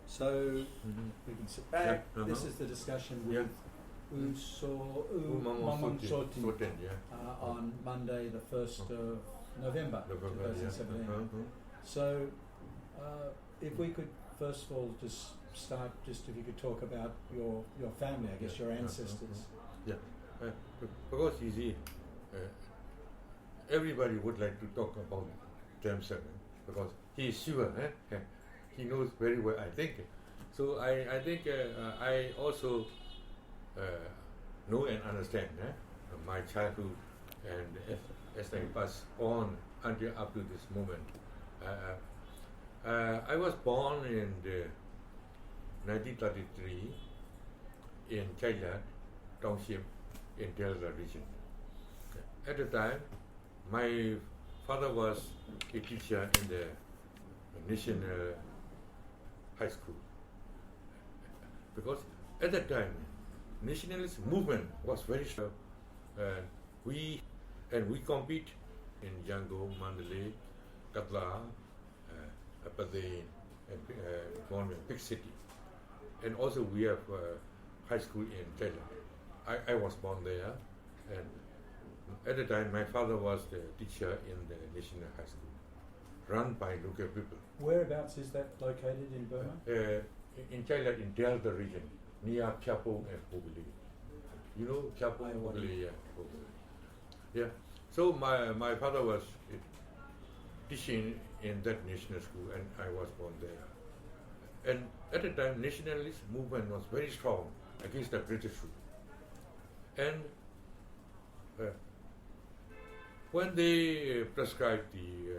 So we can sit back. Yeah, This is the discussion with Maung Maung Soe Tint, on Monday, the 1st of November 2017. So if we could first of all just start, if you could talk about your family, I guess your ancestors. Because you see, everybody would like to talk about themselves because he is sure, he knows very well, I think. So I think I also know and understand my childhood, and as I pass on until up to this moment. I was born in 1933 in Chailat Township in Delta region. At the time, my father was a teacher in the national high school. Because at that time, nationalist movement was very strong. We compete in Yangon, Mandalay, Katla, Padane, and big city. And also we have high school in Thailand. I was born there, and at the time my father was the teacher in the national high school, run by local people. Whereabouts is that located in Burma? In Thailand, in Delta region, near Kyapo and Hubli. You know Kyapo and Hubli? Yeah. So my father was teaching in that national school, and I was born there. And at the time, nationalist movement was very strong against the British rule. And when they prescribed the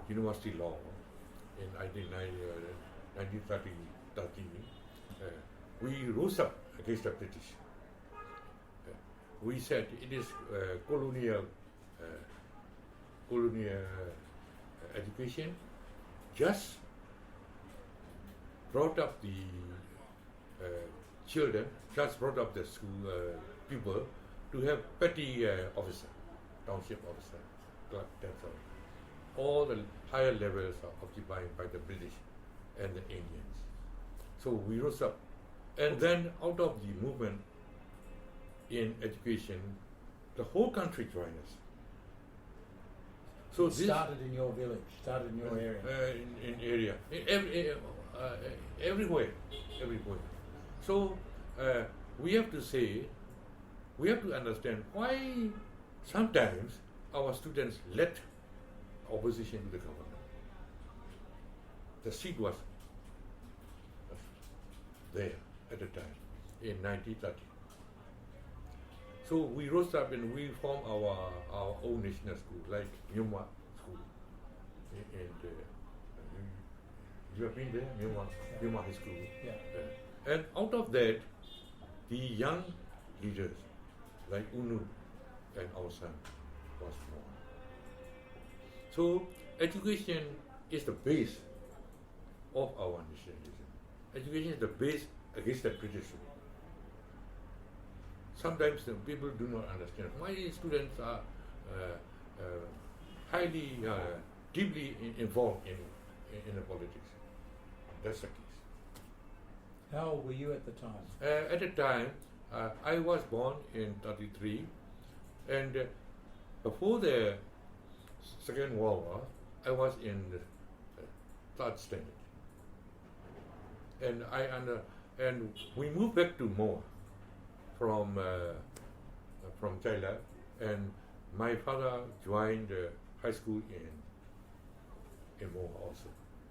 university law in 1930, we rose up against the British. We said it is colonial education. Just brought up the children, just brought up the school people to have petty officer, township officer, clerk, that's all. All the higher levels are occupied by the British and the Indians. So we rose up. And then out of the movement in education, the whole country joined us. So this started in your village, started in your area? In area, everywhere. So we have to understand why sometimes our students led opposition to the government. The seed was there at the time in 1930. So we rose up and we formed our own national school, like Myanmar School. And you have been there, Myanmar High School. Yeah. And out of that, the young leaders like Unu and our son was born. So education is the base of our nationalism. Education is the base against the British rule. Sometimes people do not understand why students are highly, deeply involved in the politics. That's the case. How old were you at the time? At the time, I was born in 1933, and before the Second World War, I was in the third standard. And we moved back to Moa from Thailand, and my father joined high school in Moa also.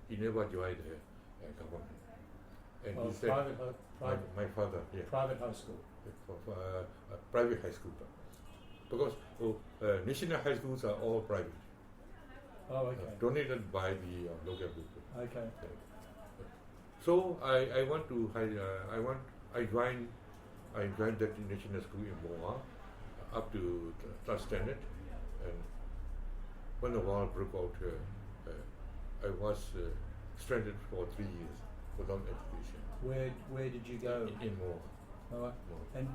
He never joined the government. And he said, my father, private high school. Private high school, because national high schools are all private. Oh, okay. Donated by the local people. Okay. So I joined that national school in Moa up to third standard, and when the war broke out, I was stranded for 3 years without education. Where did you go? In Moa. All right. And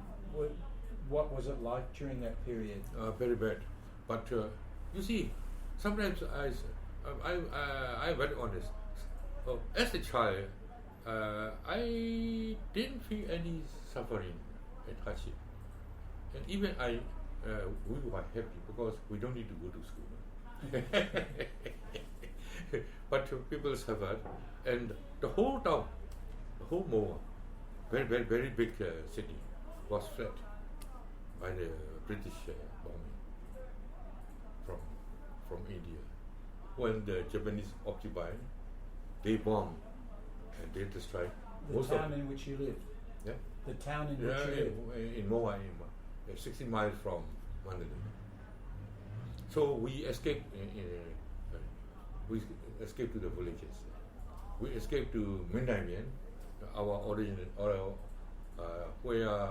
what was it like during that period? Very bad. But you see, sometimes I'm very honest. As a child, I didn't feel any suffering and hardship. And even we were happy because we don't need to go to school. But people suffered, and the whole town, the whole Moa, very big city, was fled by the British bombing from India. When the Japanese occupied, they bombed and they destroyed the town in which you lived. Yeah. The town in which you lived. In Moa, 60 miles from Mandalay. So we escaped. We escaped to the villages. We escaped to Mindaimen, our origin, where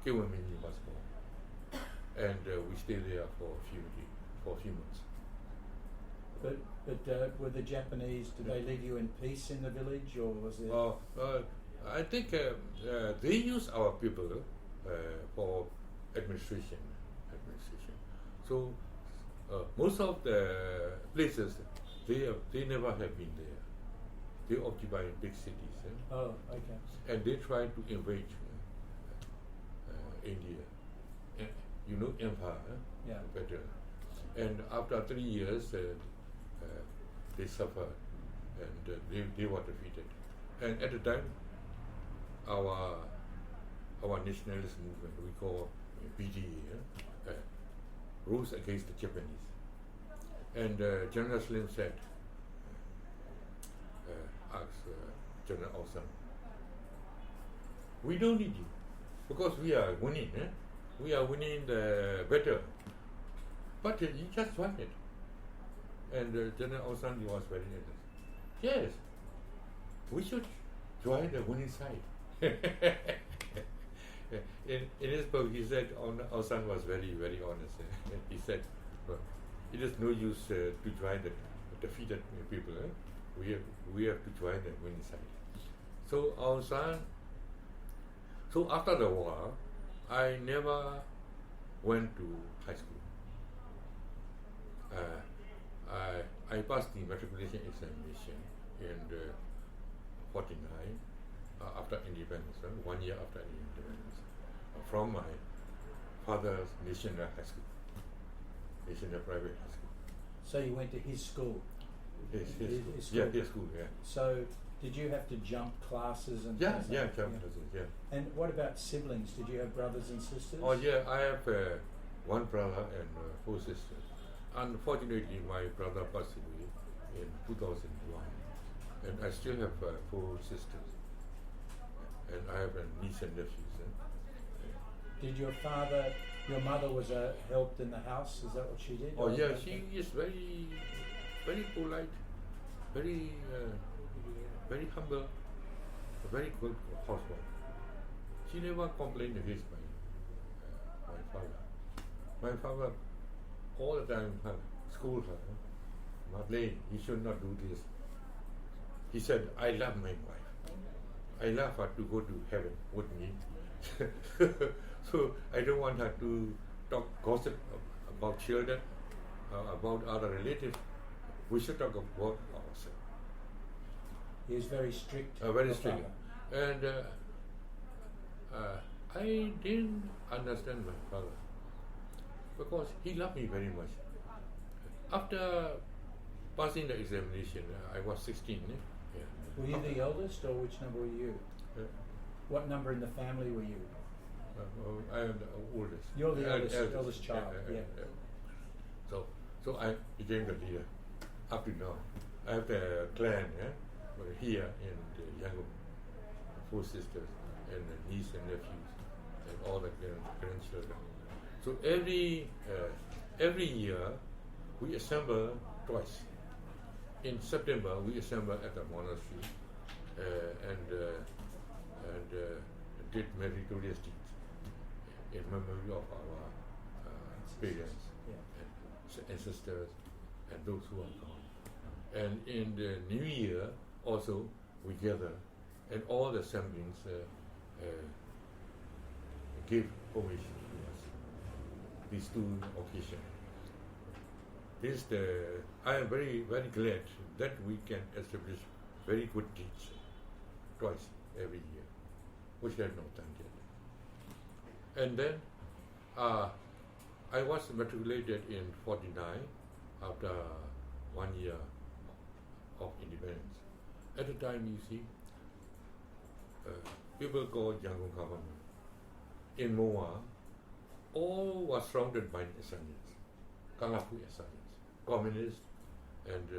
Kiwamini was born, and we stayed there for a few months. But were the Japanese? Did they leave you in peace in the village, or was there? I think they use our people for administration. So most of the places they never have been there. They occupy big cities. Oh, okay. And they try to invade India. Empire. Yeah. Better. And after 3 years, they suffered, and they were defeated. And at the time, our nationalist movement, we call BDA, rose against the Japanese. And General Slim said, asked General Awesome, we don't need you because we are winning. We are winning the battle. But you just won it. And General Awesome was very honest. Yes, we should join the winning side. In his book, he said, Awesome was very, very honest. He said, it is no use to join the defeated people. We have to join the winning side. So Awesome. So after the war, I never went to high school. I passed the matriculation examination in 49 after independence, 1 year after independence, from my father's national high school, national private high school. So you went to his school? His school. Yeah, his school, yeah. So did you have to jump classes and yeah, things yeah, like jump classes, yeah. And what about siblings? Did you have brothers and sisters? Oh yeah, I have one brother and 4 sisters. Unfortunately, my brother passed away in 2001, and I still have 4 sisters, and I have a niece and nephews. Did your mother was helped in the house? Is that what she did? Oh yeah, she is very, very polite, very humble, a very good housewife. She never complained against my father. My father all the time schooled her. Madeleine, you should not do this. He said, I love my wife. I love her to go to heaven with me. So I don't want her to talk gossip about children, about other relatives. We should talk about ourselves. He was very strict. Very strict. And I didn't understand my father because he loved me very much. After passing the examination, I was 16. Yeah. Were you the eldest, or which number were you? What number in the family were you? I am the oldest. You're the eldest child. Yeah. So I became the leader. Up to now, I have the clan here in the Yangon, 4 sisters and niece and nephews, and all the grandchildren. So every year we assemble twice. In September we assemble at the monastery and did meritorious deeds in memory of our parents and ancestors and those who are gone. And in the New Year also we gather, and all the assemblies give homage to us. These 2 occasions. I am very, very glad that we can establish very good deeds twice every year, which I have not done yet. And then I was matriculated in 49 after 1 year of independence. At the time, you see, people called Yangon government in Moa, all was surrounded by assailants, colorful assailants, communists, and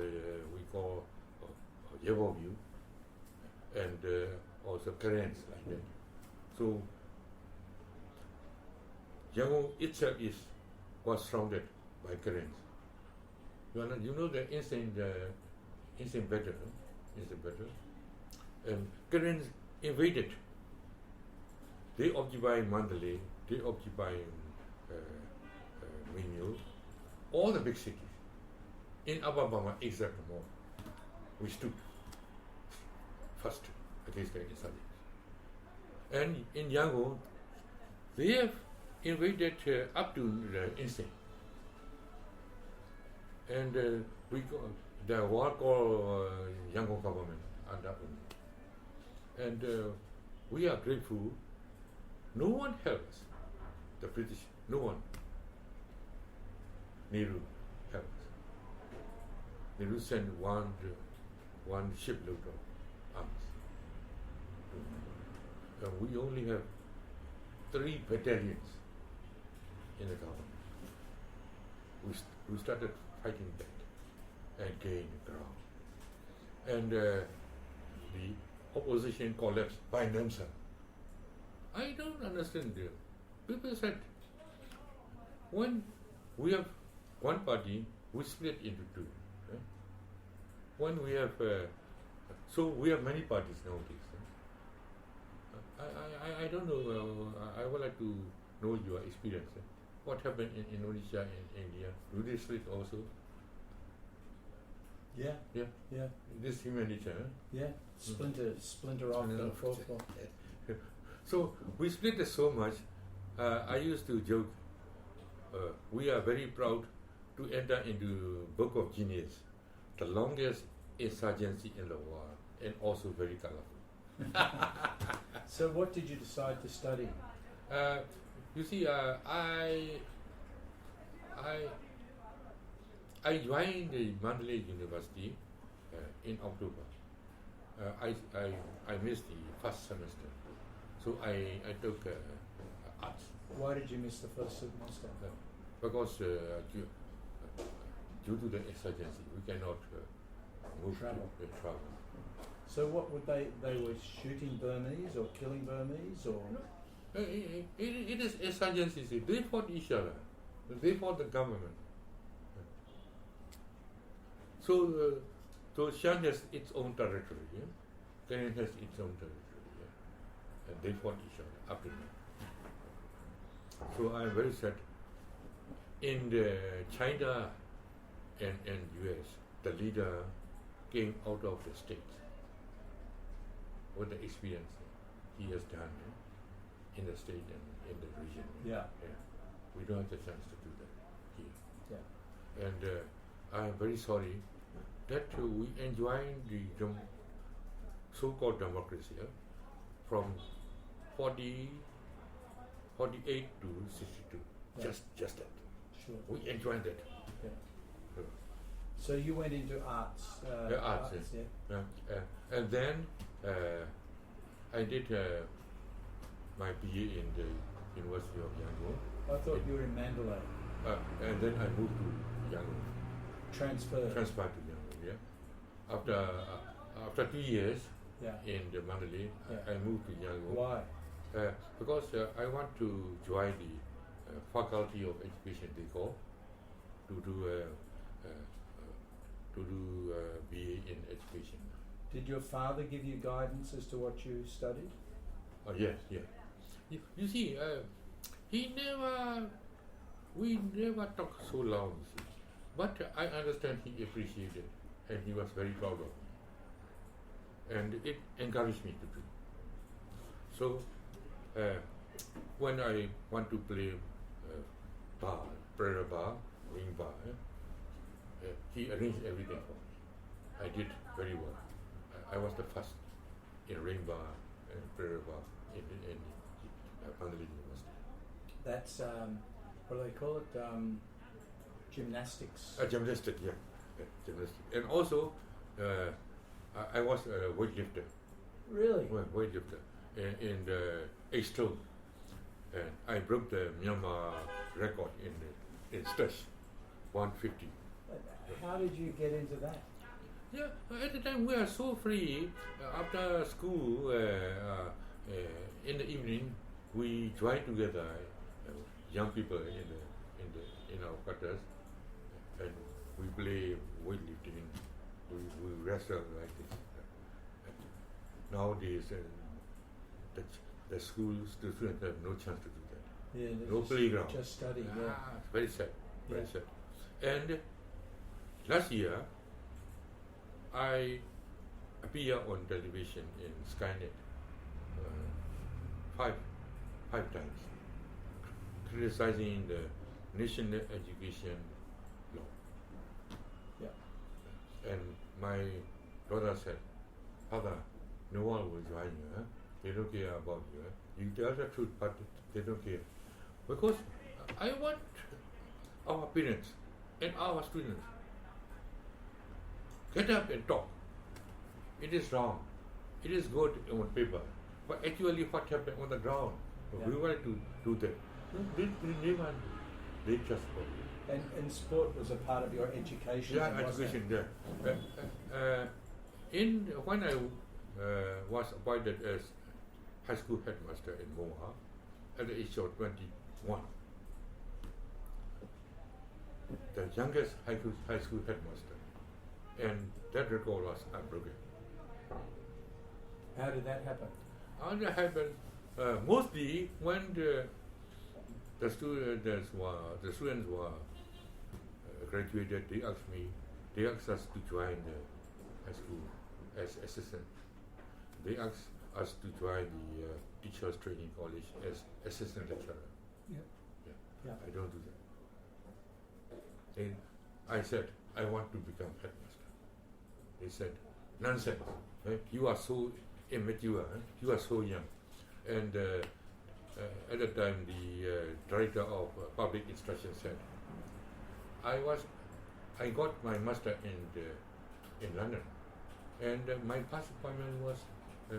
we call Yevovu, and also Koreans like that. So Yangon itself was surrounded by Koreans. You know the instant battle, and Koreans invaded. They occupied Mandalay, they occupied Minyo, all the big cities. In Upper Burma, except more, we stood first against the insurgents. And in Yangon, they have invaded up to the instant. And the war called Yangon government under UNI. And we are grateful. No one helped us. The British, no one. Nehru helped us. Nehru sent one shipload of arms. And we only have 3 battalions in the government. We started fighting back and gained ground. And the opposition collapsed by themselves. I don't understand. People said, when we have one party, we split into 2. When we have, so we have many parties nowadays. I don't know. I would like to know your experience. What happened in Indonesia and India? Do they split also? Yeah. This human nature. Yeah. Splinter off and forth. So we split so much. I used to joke. We are very proud to enter into Book of Genius, the longest insurgency in the world, and also very colorful. So what did you decide to study? You see, I joined the Mandalay University in October. I missed the first semester, so I took arts. Why did you miss the first semester? Because due to the insurgency, we cannot move travel. Travel. So what would they were shooting Burmese or killing Burmese or? No. It is insurgency. They fought each other. They fought the government. So Shan has its own territory. Yeah? Karen has its own territory. Yeah? And they fought each other up to now. So I am very sad. In China and US, the leader came out of the States with the experience he has done in the state and in the region. Yeah. We don't have the chance to do that here. Yeah. And I am very sorry that we enjoying the so-called democracy from 48 to 62. Yeah. Just that. Sure. We enjoyed that. Yeah. So you went into arts. Arts, yeah. And then I did my BA in the University of Yangon. I thought you were in Mandalay. And then I moved to Yangon. Transferred to Yangon, yeah. After 2 years in the Mandalay, I moved to Yangon. Why? Because I want to join the Faculty of Education, they call, to do BA in education. Did your father give you guidance as to what you studied? Yes. You see, we never talked so long, you see. But I understand he appreciated and he was very proud of me. And it encouraged me to do. So, when I want to play bar, prayer bar, ring bar, he arranged everything for me. I did very well. I was the first in ring bar and prayer bar in Mandalay University. That's what do they call it? Gymnastics. Gymnastics, yeah, gymnastics. And also, I was a weightlifter. Really? Weightlifter in the 8 stroke, and I broke the Myanmar record in stretch, 150. How did you get into that? Yeah, at the time we are so free. After school, in the evening, we join together, young people in our quarters, and we play weightlifting. We wrestle like this. Nowadays, the schools, the students have no chance to do that. Yeah, no playground. Just study. Yeah. Very sad. Very sad. And last year, I appeared on television in Skynet five times, criticizing the national education law. Yeah. And my daughter said, "Father, no one will join you. Huh? They don't care about you. Huh? You tell the truth, but they don't care." Because I want our parents and our students get up and talk. It is wrong. It is good on paper. But actually what happened on the ground? We wanted to do that. They want to. They just go. And sport was a part of your education? Yeah, education, yeah. When I was appointed as high school headmaster in Moa at the age of 21, the youngest high school headmaster, and that record was unbroken. How did that happen? That happened mostly when the students were graduated. They asked us to join the high school as assistant. They asked us to join the teachers training college as assistant lecturer. Yeah. I don't do that. And I said, I want to become headmaster. They said, nonsense. You are so immature. You are so young. And at the time, the director of public instruction said, I got my master in London, and my past appointment was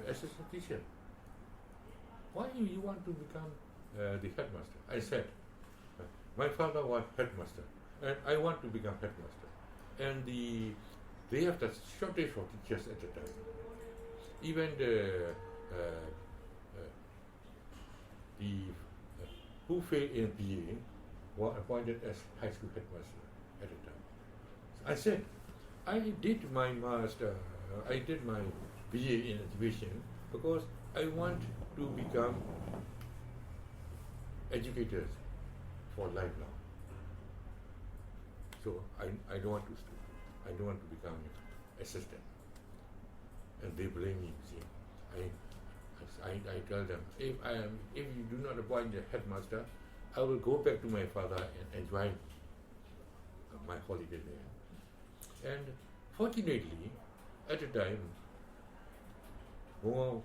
assistant teacher. Why you want to become the headmaster? I said, my father was headmaster, and I want to become headmaster. And they have the shortage of teachers at the time. Even who failed in BA were appointed as high school headmaster at the time. I said, I did my master, I did my BA in education because I want to become educators for lifelong. So I don't want to I don't want to become assistant. And they blame me. See, I tell them, if you do not appoint the headmaster, I will go back to my father and enjoy my holiday there. And fortunately, at the time, Maung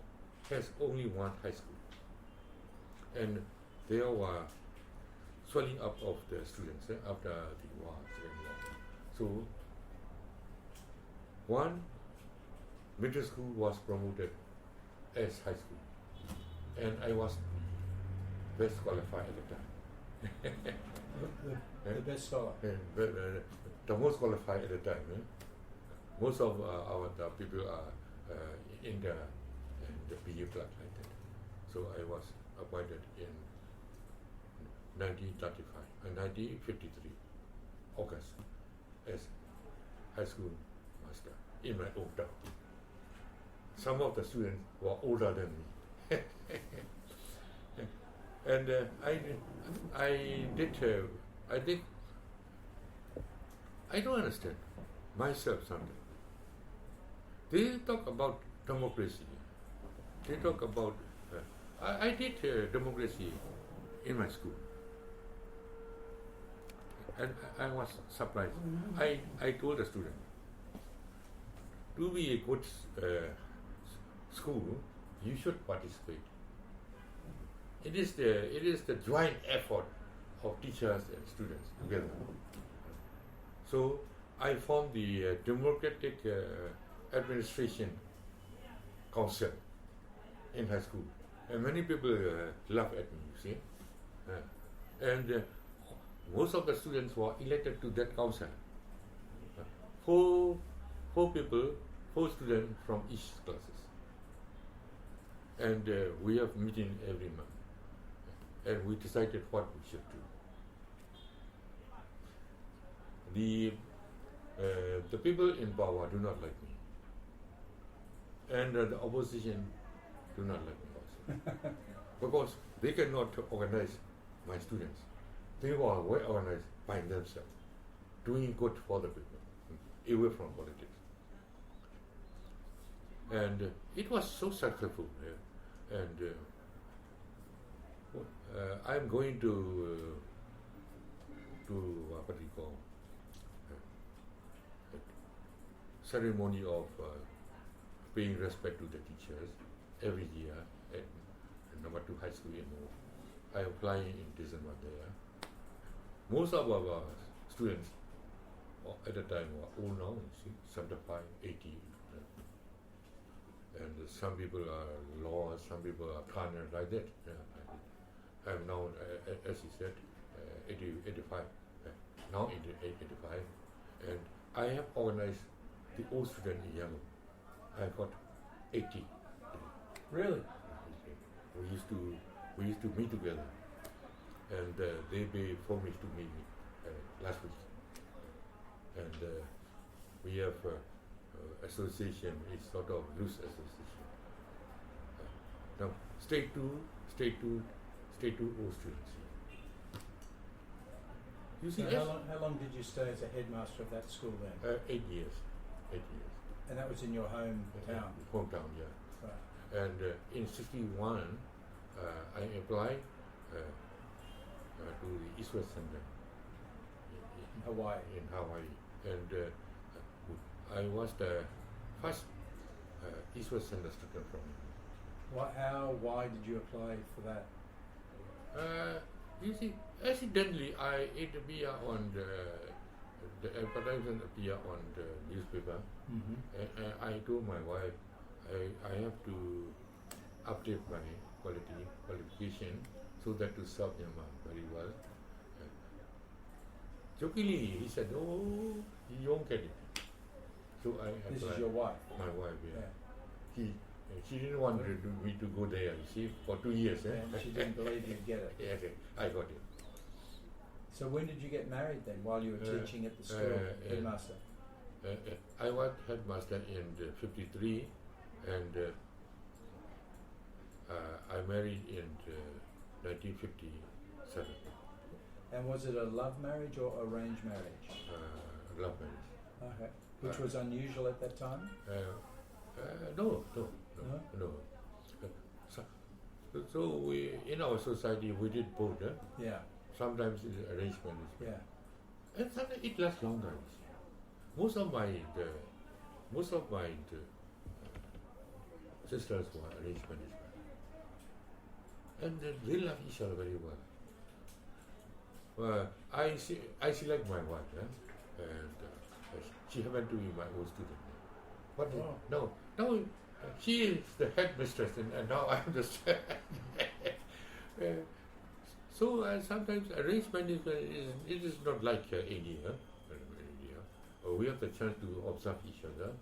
has only one high school, and there were swelling up of the students after the war, Second War. So one middle school was promoted as high school, and I was best qualified at the time. The best scholar? The most qualified at the time. Most of our people are in the BA club like that. So I was appointed in 1953, August, as high school master in my hometown. Some of the students were older than me. And I don't understand myself sometimes. They talk about democracy. They talk about, I did democracy in my school. And I was surprised. I told the student, to be a good school, you should participate. It is the joint effort of teachers and students together. So I formed the Democratic Administration Council in high school, and many people laugh at me, you see. And most of the students were elected to that council. Four students from each classes. And we have meeting every month. And we decided what we should do. The people in power do not like me. And the opposition do not like me also. Because they cannot organize my students. They were well organized by themselves, doing good for the people, away from politics. And it was so successful. And I'm going to what do you call ceremony of paying respect to the teachers every year at number 2 high school in Mo. I am flying in December there. Most of our students at the time were old now, you see, 75, 80. And some people are lawyers, some people are planners, like that. I am now, as he said, 85. Now 85. And I have organized the old student in Yangon. I got 80. Really? We used to meet together, and they paid for me to meet me last week. And we have association. It's sort of loose association. Now stay two old students. You see, so how long did you stay as a headmaster of that school then? 8 years. 8 years. And that was in your hometown? Hometown, yeah. Right. And in '61, I applied to the East-West Center in Hawaii. And I was the first East-West Center student from India. Why did you apply for that? You see, accidentally it appeared on the advertisement appeared on the newspaper. And I told my wife I have to update my qualification so that to serve him very well. Jokingly, he said, "Oh, you won't get it." So I applied. This is your wife? My wife, yeah. She didn't want me to go there, you see, for 2 years. And she didn't believe you'd get it? Yes, I got it. So when did you get married then, while you were teaching at the school, headmaster? I was headmaster in '53, and I married in 1957. And was it a love marriage or arranged marriage? Love marriage. Okay. Which was unusual at that time? No. So we, in our society, we did both. Yeah. Sometimes it's arranged marriage. Yeah. And sometimes it lasts longer. Most of my sisters were arranged marriage, and they love each other very well. I select my wife, and she happened to be my old student. But no, she is the headmistress, and now I am the so sometimes arrangement is not like India. We have the chance to observe each other,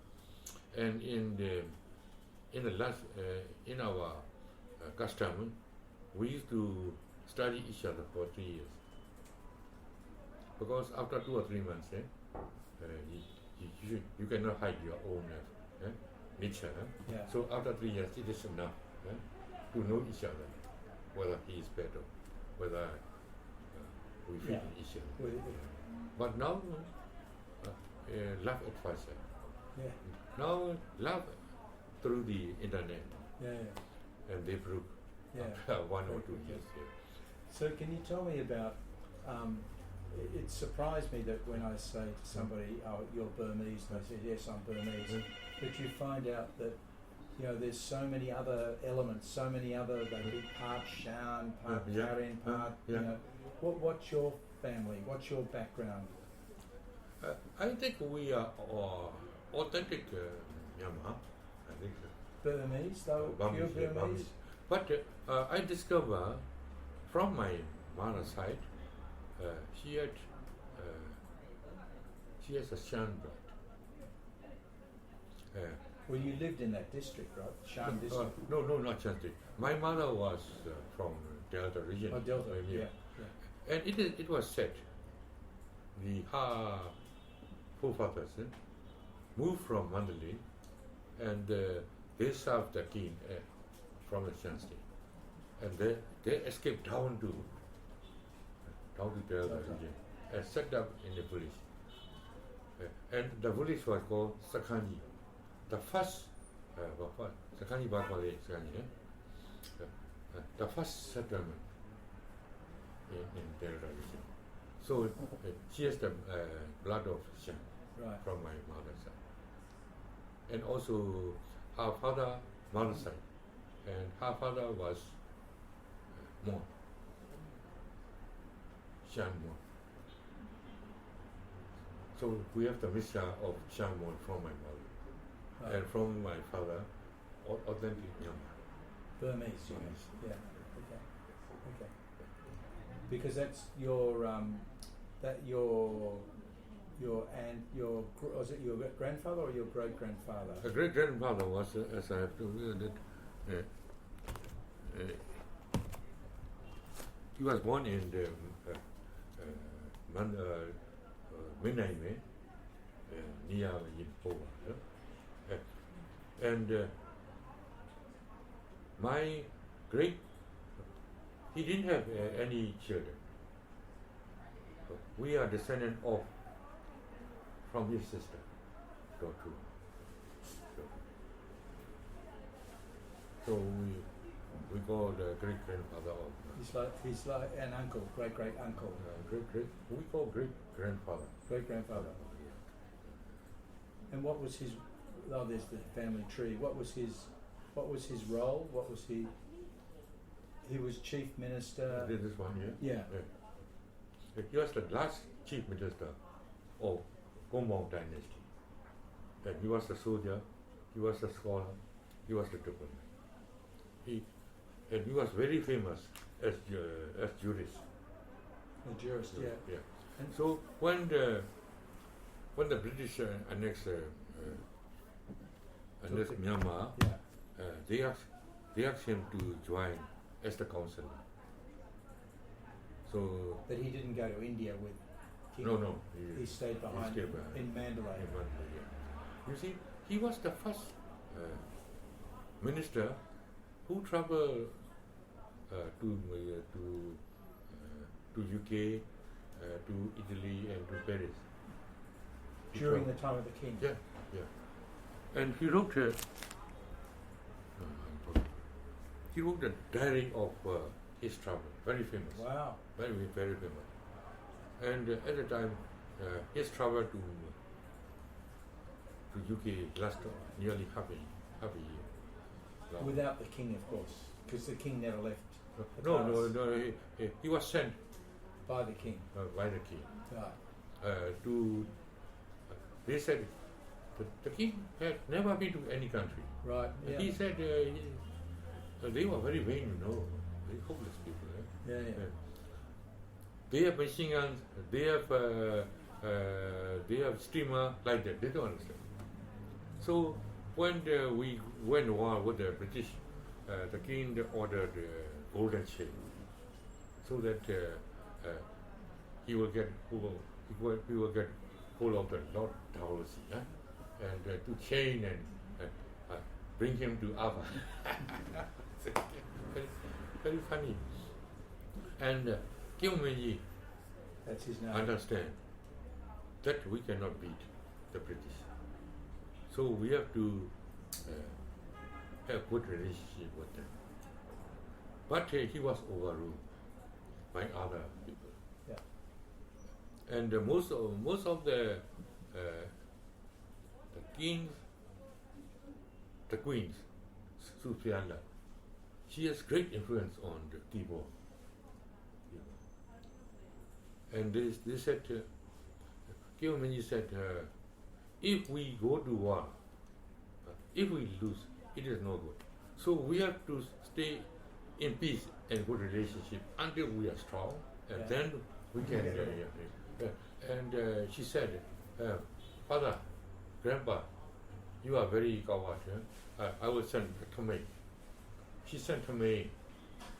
and in our custom, we used to study each other for 3 years. Because after 2 or 3 months, you cannot hide your own nature. Yeah. So after 3 years, it is enough to know each other, whether he is better, whether we fit in each other. But now, love at first sight. Yeah. Now, love through the internet. Yeah. And they broke after 1 or 2 years. So can you tell me about, it surprised me that when I say to somebody, "Oh, you're Burmese," and they say, "Yes, I'm Burmese," But you find out that, you know, there's so many other elements, so many other, they be part Shan, part Karen, part, you know. What's your family? What's your background? I think we are authentic Myanmar. I think Burmese, though, pure Burmese. But I discover from my mother's side, she has a Shan blood. Well, you lived in that district, right? Shan district. No, not Shan district. My mother was from Delta region. Oh, Delta, yeah. And it was said the forefathers moved from Mandalay and they served the king from the Shan state. And they escaped down to Delta region and set up in the village. And the village was called Sakhanji. The first Sakhanji Bakwale Sakhanji, the first settlement in Delta region. So she has the blood of Shan from my mother's side. And also her father, mother's side. And her father was Mon, Shan Mon. So we have the mixture of Shan Mon from my mother. And from my father, authentic Myanmar. Burmese, you mean? Yeah. Okay. Because that's your was it your grandfather or your great grandfather? A great grandfather was, as I have told you, that he was born in the Menaime, near Yinpova. And my he didn't have any children. We are descendant of from his sister, Dotu. So we call the great grandfather of. He's like an uncle, great uncle. We call great grandfather. Great grandfather. And what was his? Oh, there's the family tree. What was his role? What was he? He was chief minister. This one, yeah. He was the last chief minister of Maung Maung dynasty. And he was a soldier. He was a scholar. He was a diplomat. He was very famous as jurist. A jurist, yeah. And so when the British annexed Myanmar, they asked him to join as the counselor. So, but he didn't go to India with King. No. He stayed behind in Mandalay. You see, he was the first minister who traveled to UK, to Italy, and to Paris. During the time of the king. Yeah. And he wrote a diary of his travel, very famous. Wow. Very famous. And at the time, his travel to UK lasted nearly half a year. Without the king, of course, because the king never left. No. He was sent by the king. Right. They said the king had never been to any country. Right. Yeah. He said they were very vain, very hopeless people. Yeah. They have machine guns. They have steamer like that. They don't understand. So when we went to war with the British, the king ordered golden chain, so that he will get hold of the Lord Taoisi, and to chain and bring him to Ava. very funny. And Kim Wenyi that's his name. Understand that we cannot beat the British. So we have to have good relationship with them. But he was overruled by other people. Yeah. And most of the king's the Queen, Sufiana. She has great influence on the Timor. And they said, Kim Min said, if we go to war, if we lose, it is no good. So we have to stay in peace and good relationship until we are strong, and then we can. And she said, Father, Grandpa, you are very coward. I will send Khmer. She sent Khmer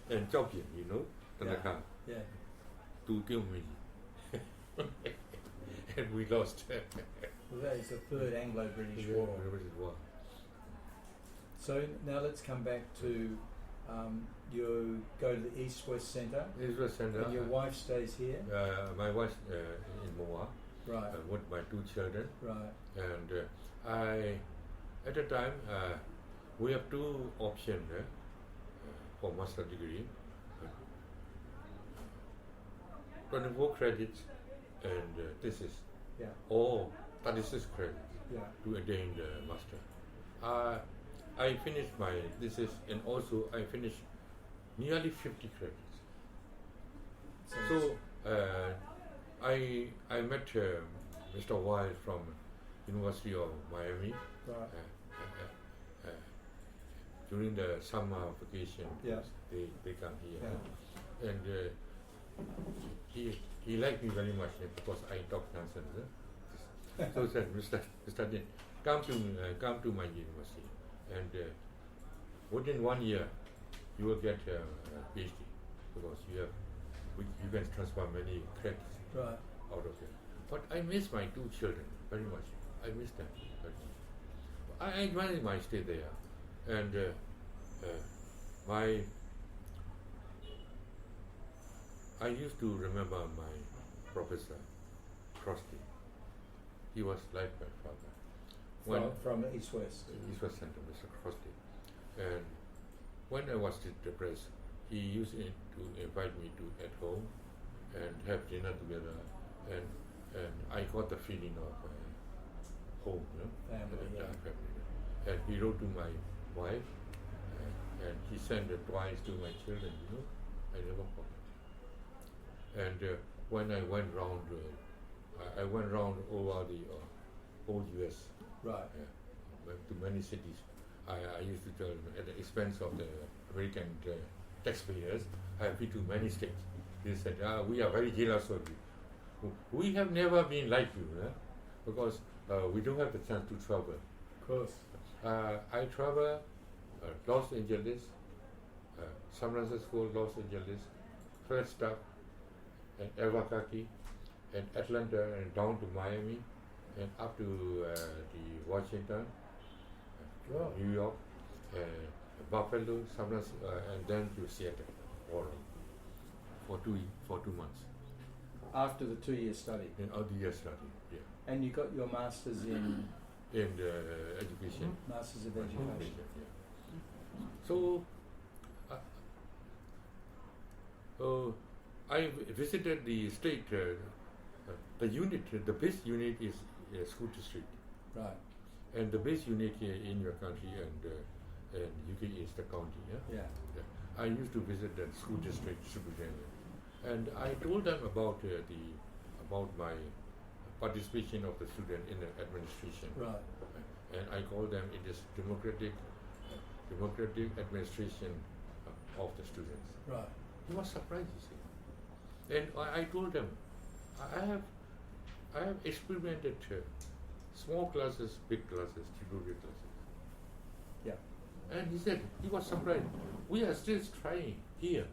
and Chowkin, to kill me. And we lost. Well, that is the third Anglo-British War. So now let's come back to you go to the East-West Centre. East-West Centre. And your wife stays here? My wife in Moa. Right. With my 2 children. Right. And I, at the time, we have 2 options for master degree. 24 credits and thesis. Yeah. Or 36 credits to attain the master. I finished my thesis and also I finished nearly 50 credits. So I met Mr. Wild from University of Miami during the summer vacation. They come here, and he liked me very much because I talk nonsense. So said, Mr. Tint, come to my university, and within 1 year you will get a PhD because you can transfer many credits out of it. But I miss my 2 children very much. I miss them very much. I enjoy my stay there, and I used to remember my professor, Crosby. He was like my father. From East-West? East-West Centre, Mr. Crosby. And when I was depressed, he used to invite me to at home and have dinner together. And I got the feeling of home, family. And he wrote to my wife, and he sent it twice to my children, I never forget. And when I went round over the whole US, to many cities. I used to tell them at the expense of the American taxpayers, I have been to many states. They said, we are very jealous of you. We have never been like you, because we don't have the chance to travel. Of course. I travel Los Angeles, San Francisco, Los Angeles, Flagstaff, and Albuquerque, and Atlanta, and down to Miami, and up to the Washington, New York, Buffalo, San Francisco, and then to Seattle, Oregon, for 2 months. After the 2-year study? In the year study, yeah. And you got your master's in? In education. Masters of Education. Yeah. So, I visited the state, the unit, the base unit is school district. Right. And the base unit in your country and UK is the county. Yeah. I used to visit the school district superintendent, and I told them about my participation of the student in the administration. Right. And I called them it is democratic administration of the students. Right. He was surprised, you see. And I told them, I have experimented small classes, big classes, tutorial classes. Yeah. And he was surprised. We are still trying here.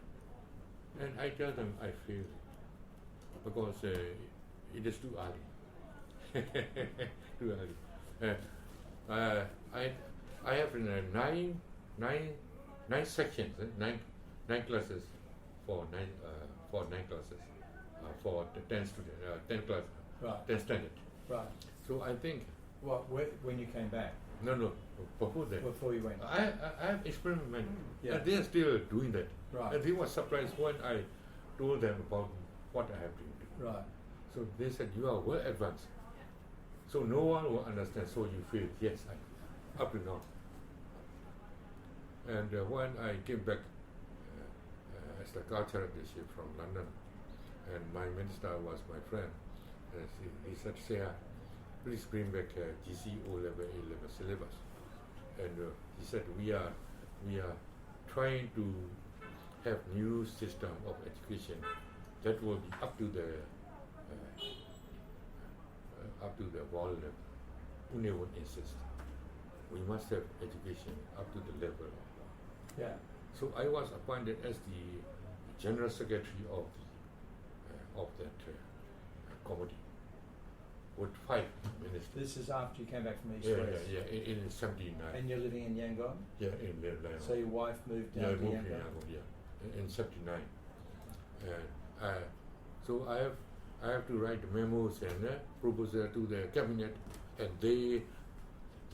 And I tell them I failed because it is too early. Too early. I have nine sections, nine classes for nine classes for the 10 students, 10 class, 10 standard. Right. So I think. When you came back? No, before that. Before you went. I have experimented, and they are still doing that. Right. And they were surprised when I told them about what I have been doing. Right. So they said, you are well advanced. So no one will understand. So you feel, yes, up to now, And when I came back as the cultural leadership from London, and my minister was my friend, he said, Seah, please bring back GC O-level, A-level syllabus. And he said, we are trying to have new system of education that will be up to the world level. Pune would insist. We must have education up to the level of world. Yeah. So I was appointed as the General Secretary of that committee with 5 ministers. This is after you came back from East Yeah, West. in 79. And you're living in Yangon? Yeah, in Yangon. So your wife moved down to moved Yangon? to Yangon, yeah, in 79. And so I have to write memos and proposal to the cabinet, and they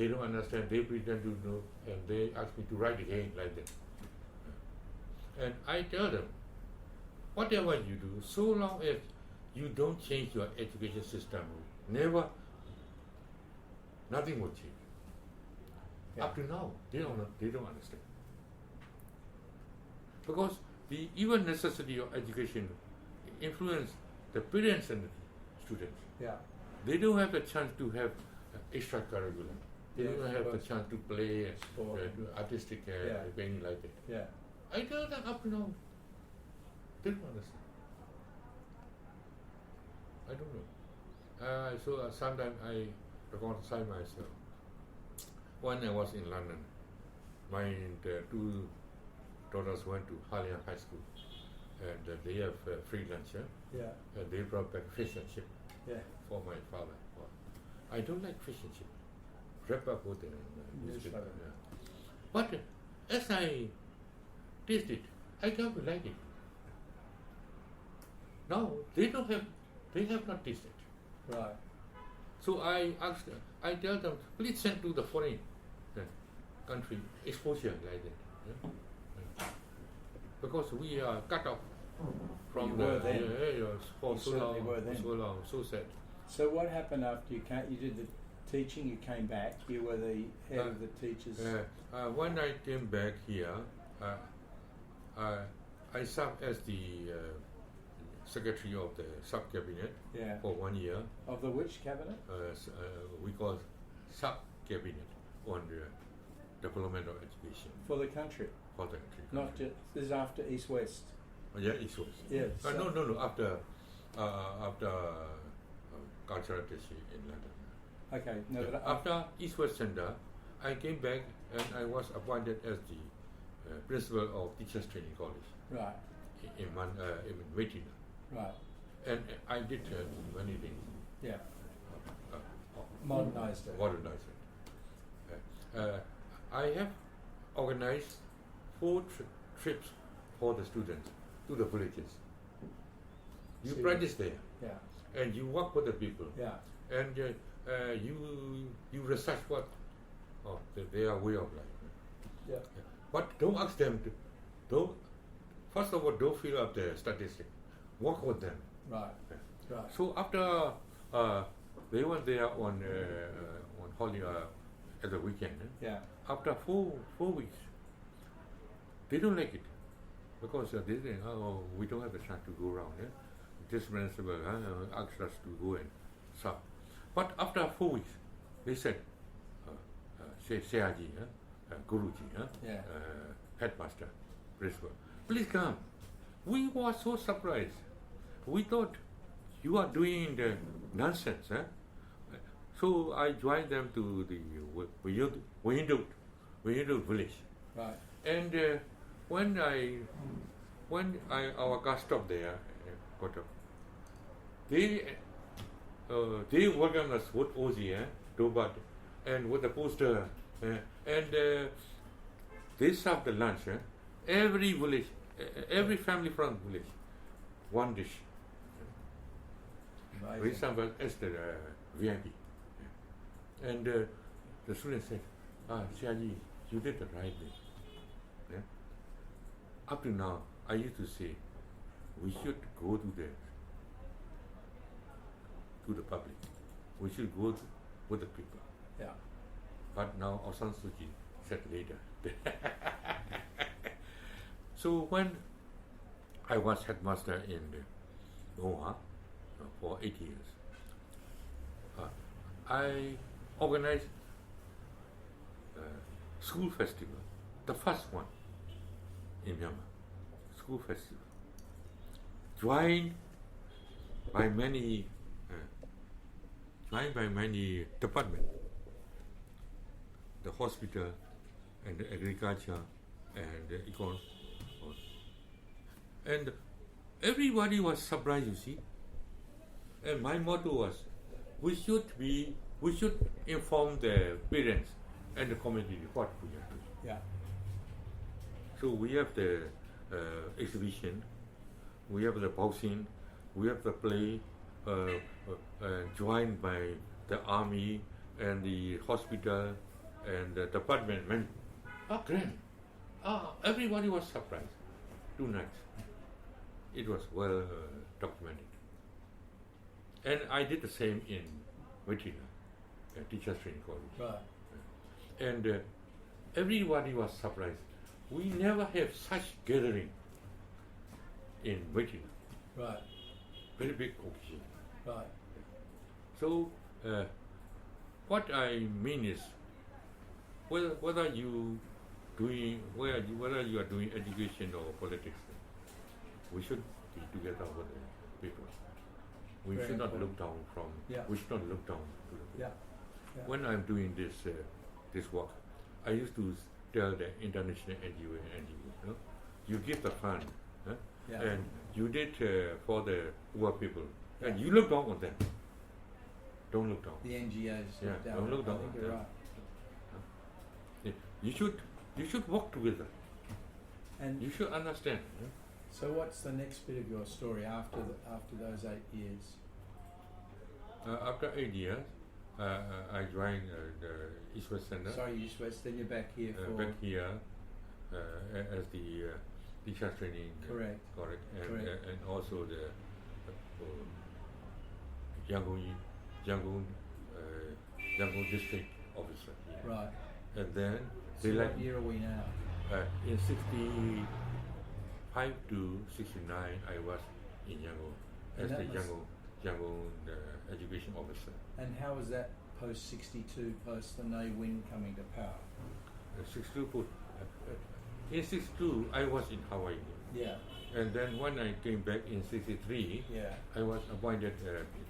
don't understand. They pretend to know, and they ask me to write again like that. And I tell them, whatever you do, so long as you don't change your education system, nothing will change. Yeah. Up to now, they don't understand. Because the even necessity of education influence the parents and the students. Yeah. They don't have the chance to have extracurricular. They don't have the chance to play sport, artistic anything like that. Yeah. I tell them up to now, they don't understand. I don't know. So sometimes I reconcile myself. When I was in London, my 2 daughters went to Halian High School, and they have free lunch. Yeah. And they brought back fish and chip for my father. I don't like fish and chip. Wrap up with the newspaper. Yeah. But as I taste it, I come to like it. Now they have not tasted. Right. So I tell them, please send to the foreign country exposure like that. Yeah? Because we are cut off from for so long, so sad. So what happened after you did the teaching, you came back, you were the head of the teachers? When I came back here, I served as the secretary of the sub-cabinet for 1 year. Of the which cabinet? We call sub-cabinet on the development of education. For the country? For the country. Not just, this is after East-West? Yeah, East-West. Yeah, no, after cultural attaché in London. Okay. No, but after East-West Center, I came back and I was appointed as the principal of Teachers Training College. Right. In Waitina. Right. And I did many things. Yeah. Modernized it. Modernized it. I have organized 4 trips for the students to the villages. You practice there. Yeah. And you work with the people. Yeah. And you research what their way of life. Yeah. But don't ask them to. First of all, don't fill up the statistics. Work with them. Right. Right. So after they were there on holiday at the weekend. Yeah. After 4 weeks, they don't like it because they think, we don't have the chance to go around. This principal asked us to go and serve. But after 4 weeks, they said, Seaji, Guruji, headmaster, principal, please come. We were so surprised. We thought you are doing the nonsense. So I joined them to the Wahindut village. Right. And when our car stopped there, they welcomed us with Ozi, Dobat, and with the poster, and they served the lunch. Every village, every family from the village, one dish. We served as the VIP. And the student said, Siaji, you did the right thing. Yeah? Up to now, I used to say, we should go to the public. We should go with the people. Yeah. But now Aung San Suu Kyi said later. So when I was headmaster in Noah for 8 years, I organized school festival, the first one in Myanmar, school festival, joined by many departments, the hospital and the agriculture and the economy. And everybody was surprised, you see. And my motto was, we should inform the parents and the community what we are doing. Yeah. So we have the exhibition, we have the boxing, we have the play joined by the army and the hospital and the department. Grand. Everybody was surprised. 2 nights. It was well documented. And I did the same in Vitina, Teachers Training College. Right. And everybody was surprised. We never have such gathering in Vitina. Right. Very big occasion. Right. So what I mean is, whether you are doing education or politics, we should be together with the people. We Very should not important. look down from. Yeah. We should not look down to the people. Yeah. Yeah. When I'm doing this work, I used to tell the international NGO, you give the fund, Yeah. and you did for the poor people, and you look down on them. Don't look down. The NGOs. Yeah, down. don't look down I think on you're them. right. You should work together. And You should understand. so, what's the next bit of your story after those 8 years? After 8 years, I joined the East West Center. Sorry, you just then you're back here for Back here as the teacher training. Correct. And, Correct. and also the Yangon district officer. right. And then So they what year are we now? in 65 to 69, I was in Yangon as And the that must- Yangon education officer. And how was that post 62, post the Ne Win coming to power? 62 in 62, I was in Hawaii. Yeah. And then when I came back in 63, Yeah. I was appointed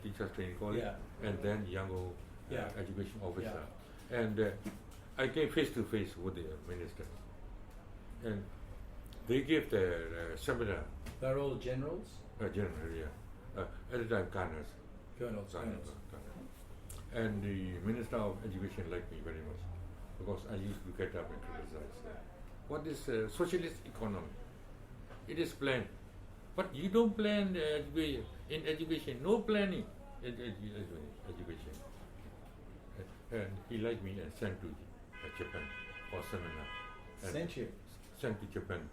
teacher training college Yeah. and then Yangon Yeah. education officer. And I came face to face with the minister. And they gave the seminar, They're all generals? general, at the time, Kanas. Colonels. And the Minister of Education liked me very much because I used to get up and criticize what is socialist economy. It is planned, but you don't plan in education. No planning in education. And he liked me and sent to Japan for seminar. And Sent you? Sent to Japan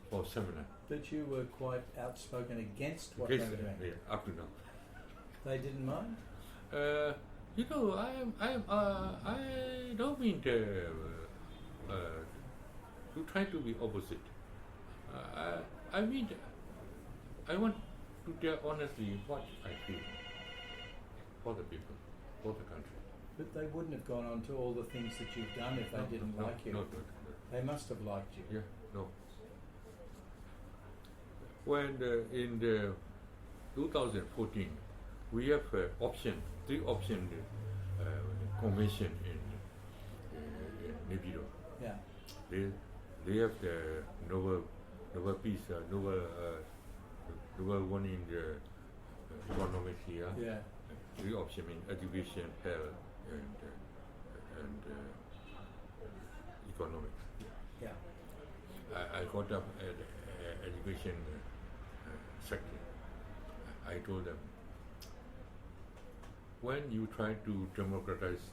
for seminar. But you were quite outspoken against what Yes, they were doing. up to now. They didn't mind? I don't mean to try to be opposite. I mean, I want to tell honestly what I feel for the people, for the country. But they wouldn't have gone on to all the things that you've done if they didn't like you. No. They must have liked you. Yeah, no. When in the 2014, we have three option convention in Nebiro. Yeah. They have the Nobel Peace, Nobel one in the economics here. Yeah. Three option in education, health, and economics. Yeah. I got up at education sector. I told them, when you try to democratize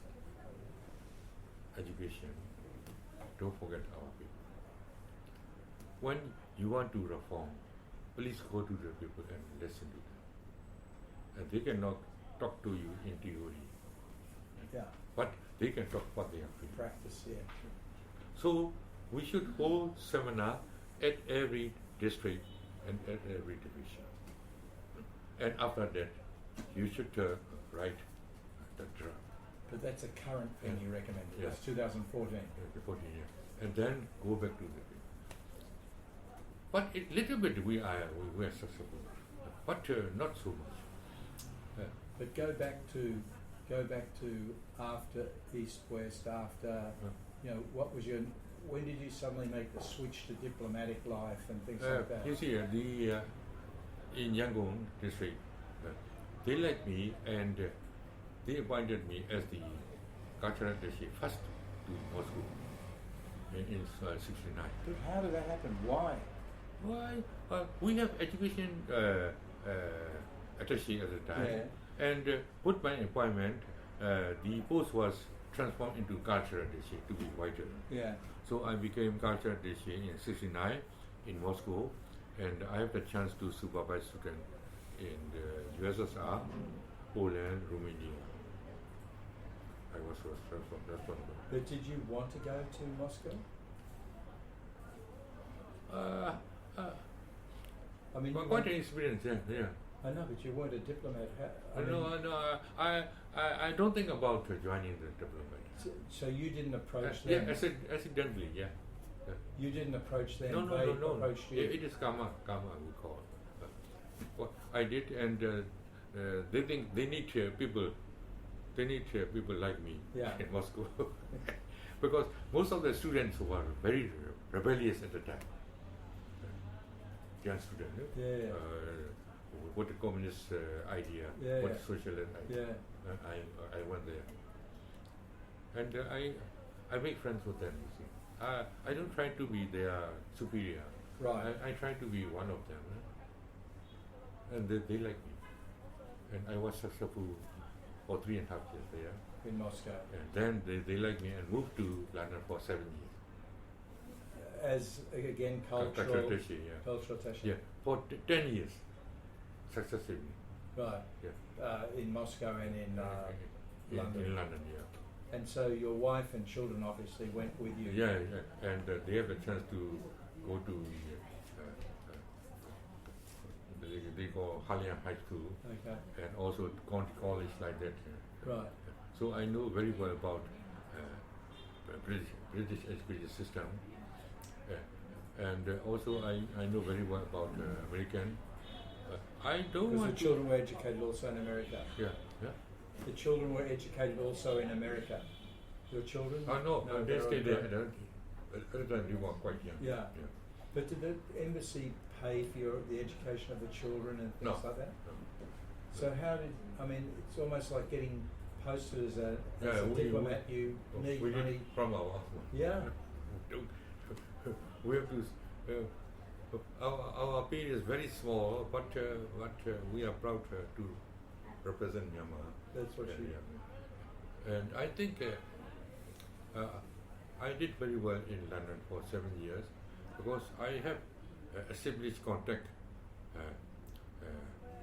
education, don't forget our people. When you want to reform, please go to the people and listen to them. And they cannot talk to you in theory, Yeah. but they can talk what they are feeling. Practice, yeah. So we should hold seminar at every district and at every division. And after that, you should write the draft. But that's a current thing you recommended. Yes. It's 2014. 14 years. And then go back to the thing. But a little bit we were successful, but not so much. But go back to after East West, after what was when did you suddenly make the switch to diplomatic life and things like that? You see, in Yangon district, they liked me and they appointed me as the cultural attaché first to Moscow in 69. But how did that happen? Why? Why? We have education attaché at the time, and with my appointment, the post was transformed into cultural attaché to be wider. Yeah. So I became cultural attaché in 69 in Moscow, and I have the chance to supervise students in the USSR, Poland, Romania. I was responsible. But did you want to go to Moscow? I mean, quite an experience, yeah. I know, but you weren't a diplomat. I don't think about joining the diplomat. So you didn't approach them? Yeah, accidentally, yeah. You didn't approach them? No. Approached you? It is karma we call it. What I did, and they think they need people. They need people like me in Moscow. Because most of the students were very rebellious at the time. Young students. What the communist idea, what the socialist idea. I went there. And I make friends with them, you see. I don't try to be their superior. Right. I try to be one of them. And they like me. And I was successful for 3.5 years there. In Moscow. And then they like me and moved to London for 7 years. As, again, cultural attaché, cultural attaché? Yeah, for 10 years, successively. Right. Yeah. In Moscow and in London. In London, yeah. And so your wife and children obviously went with you. Yeah. And they have a chance to go to they go Halian High School. Okay. And also County College like that. Right. So I know very well about British education system. And also I know very well about American. I don't want the children were educated also in America. Yeah. The children were educated also in America. Your children? No, they stayed there. At the time they were quite young. Yeah. But did the embassy pay for the education of the children and things like that? No. So how did, it's almost like getting posted as a diplomat, you need we money. Did from our Yeah. We have to, our pay is very small, but we are proud to represent Myanmar. That's what And I think I did very well in London for 7 years because I have established contact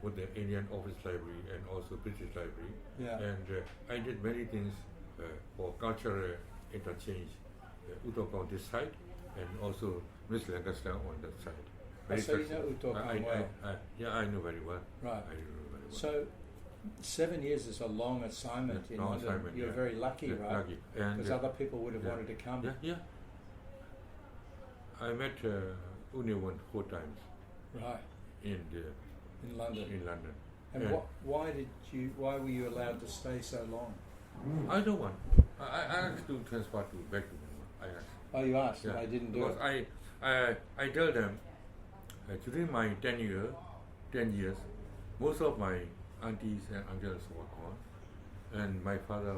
with the Indian Office Library and also British Library. Yeah. And I did many things for cultural interchange, Utokong on this side and also Miss Lancaster on that side. So you know Utokong well? I know very well. Right. I know very well. So 7 years is a long assignment in London. Assignment, You're very lucky, right? Lucky. Because other people would have wanted to come. Yeah. I met Uniwan 4 times. Right. In London. In London. And why were you allowed to stay so long? I don't want. I asked to transfer back to Myanmar. I asked. Oh, you asked, yeah. and I didn't do it. Because I tell them during my 10 years, most of my aunties and uncles were gone, and my father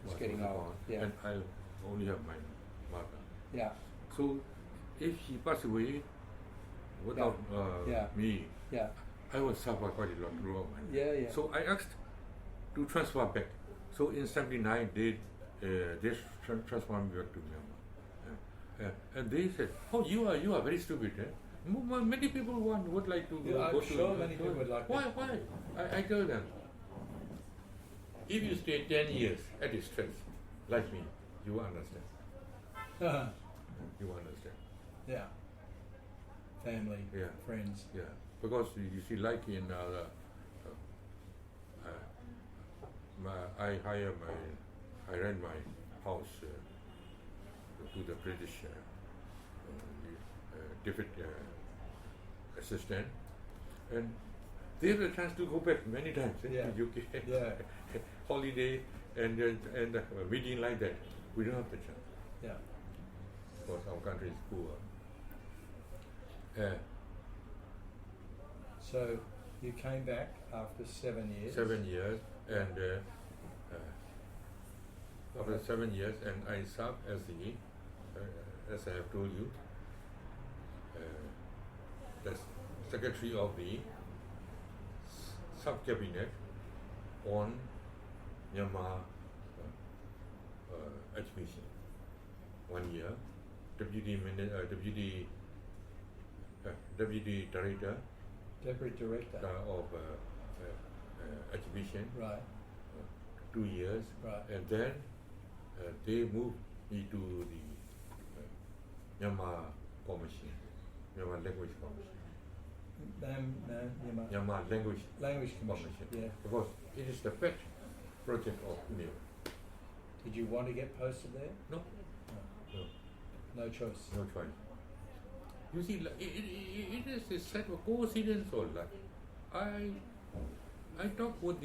was getting old. Yeah. And I only have my mother. Yeah. So if she passed away without me, I would suffer quite a lot throughout my life. Yeah. So I asked to transfer back. So in '79 they transferred me back to Myanmar. And they said, "Oh, you are very stupid." Many people would like to go I'm to. sure many people would like. Why? I tell them, if you stay 10 years at a stretch, like me, you will understand. You will understand. Yeah. family, friends. Yeah, because you see, like in I rent my house to the British David assistant, and they have a chance to go back many times to UK, holiday and a meeting like that. We don't have the chance. Yeah. Because our country is poor. So you came back after 7 years. 7 years, and after 7 years, and I served as as I have told you, the secretary of the sub-cabinet on Myanmar education. 1 year, deputy director. Deputy director of education. Right. 2 years. Right. And then they moved me to the Myanmar Commission, Myanmar Language Commission. Myanmar Language Commission. Yeah. Because it is the pet project of UNIO. Did you want to get posted there? No. No choice. No choice. You see, it is a set of coincidence or luck. I talk with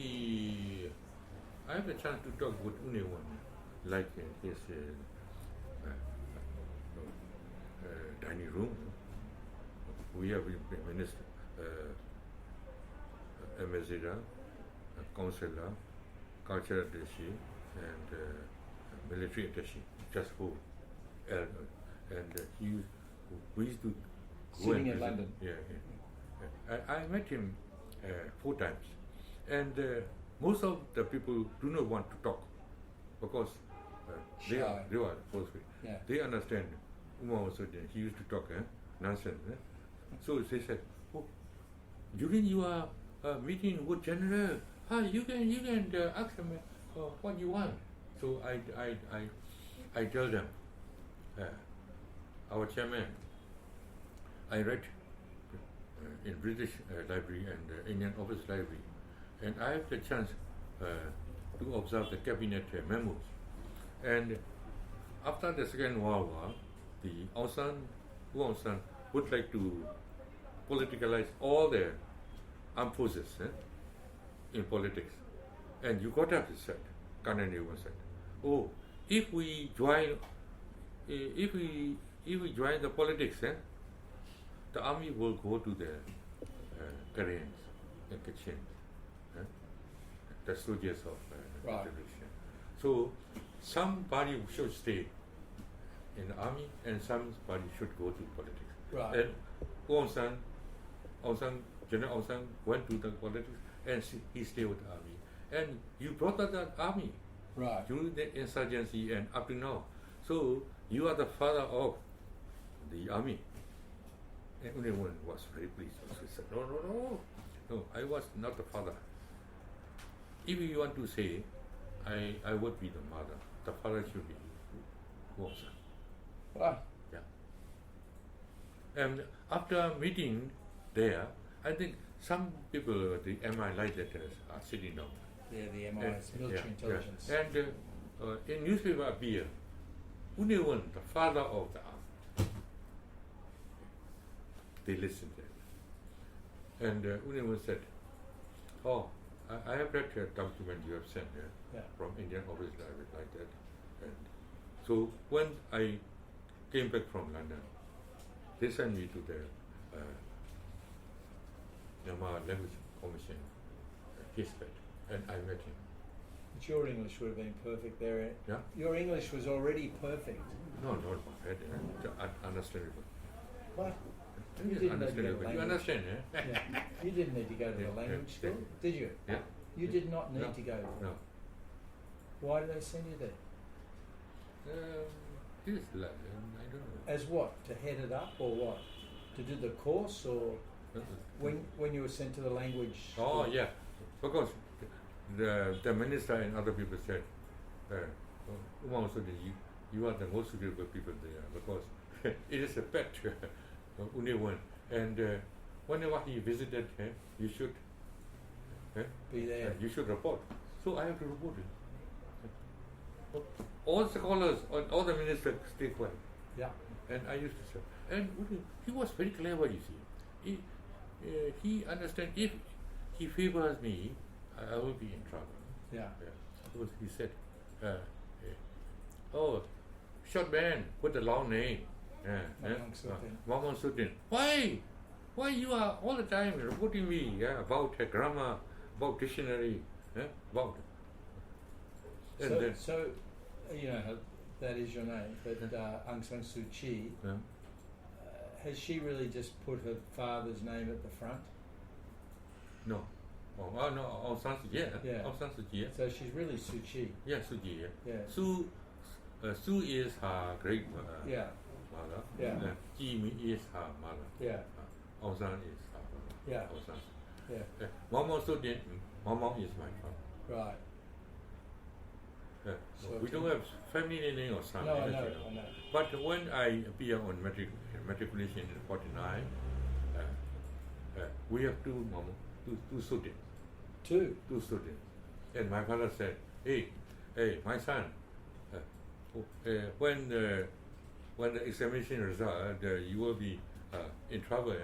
I have a chance to talk with anyone, like his dining room. We have a minister, ambassador, councillor, cultural attaché, and military attaché, just who. And we used to go sitting in London. I met him 4 times, and most of the people do not want to talk because they are forceful. Yeah. They understand. Maung Maung Soe Tint, he used to talk nonsense. So they said, "Oh, during your meeting with General, you can ask him what you want." So I tell them, our chairman, I read in British Library and Indian Office Library, and I have the chance to observe the cabinet memos. And after the Second World War, the Aung San would like to politicalize all the armed forces in politics. And you got up, he said, Colonel Yuan said, "Oh, if we join the politics, the army will go to the Koreans and Kachin, the soldiers of the revolution. So somebody should stay in the army and somebody should go to politics." Right. And General Aung San went to the politics and he stayed with the army. And you brought up the army during the insurgency and up to now. So you are the father of the army. And everyone was very pleased. So he said, no, I was not the father. If you want to say, I would be the mother. The father should be Maung San. Wow. Yeah. And after meeting there, I think some people, the MI light letters, are sitting down. Yeah, the MI's, military intelligence. Yeah. And in newspaper appear, Uniwan, the father of the army. They listened to it. And Uniwan said, "Oh, I have read the document you have sent from Indian Office Library like that." And so when I came back from London, they sent me to the Myanmar Language Commission, his bed, and I met him. But your English would have been perfect there. Yeah? Your English was already perfect. No, not perfect. Understandable. What? You didn't need to go to language. You understand, yeah. You didn't need to go to the language school, did you? Yeah. You did not need to go there. No. Why did they send you there? I don't know. As what? To head it up or what? To do the course or when you were sent to the language school? Oh, yeah. Because the minister and other people said, you are the most suitable people there because it is a pet. Only one. And whenever he visited, you should be there. You should report. So I have to report it. All scholars, all the ministers stay quiet. Yeah. And I used to say, and he was very clever, you see. He understands if he favors me, I will be in trouble. Yeah. Because he said, oh, short man with a long name. Maung Maung Soe Tint. Why you are all the time reporting me about grammar, about dictionary, about. So, you know, that is your name, but Aung San Suu Kyi, has she really just put her father's name at the front? No. Oh no, Aung San Suu Kyi. Yeah. Aung San Suu Kyi. So she's really Suu Kyi. Yeah, Suu Kyi. Yeah. Suu is her great mother. Yeah. Yeah. Kyi is her mother. Yeah. Aung San is her mother. Yeah. Aung San. Yeah. Maung Maung Soe Tint. Maung Maung is my father. Right. So we don't have family name or son. No, I know. But when I appear on matriculation in 49, we have two students. Two students. And my father said, hey, my son, when the examination result, you will be in trouble,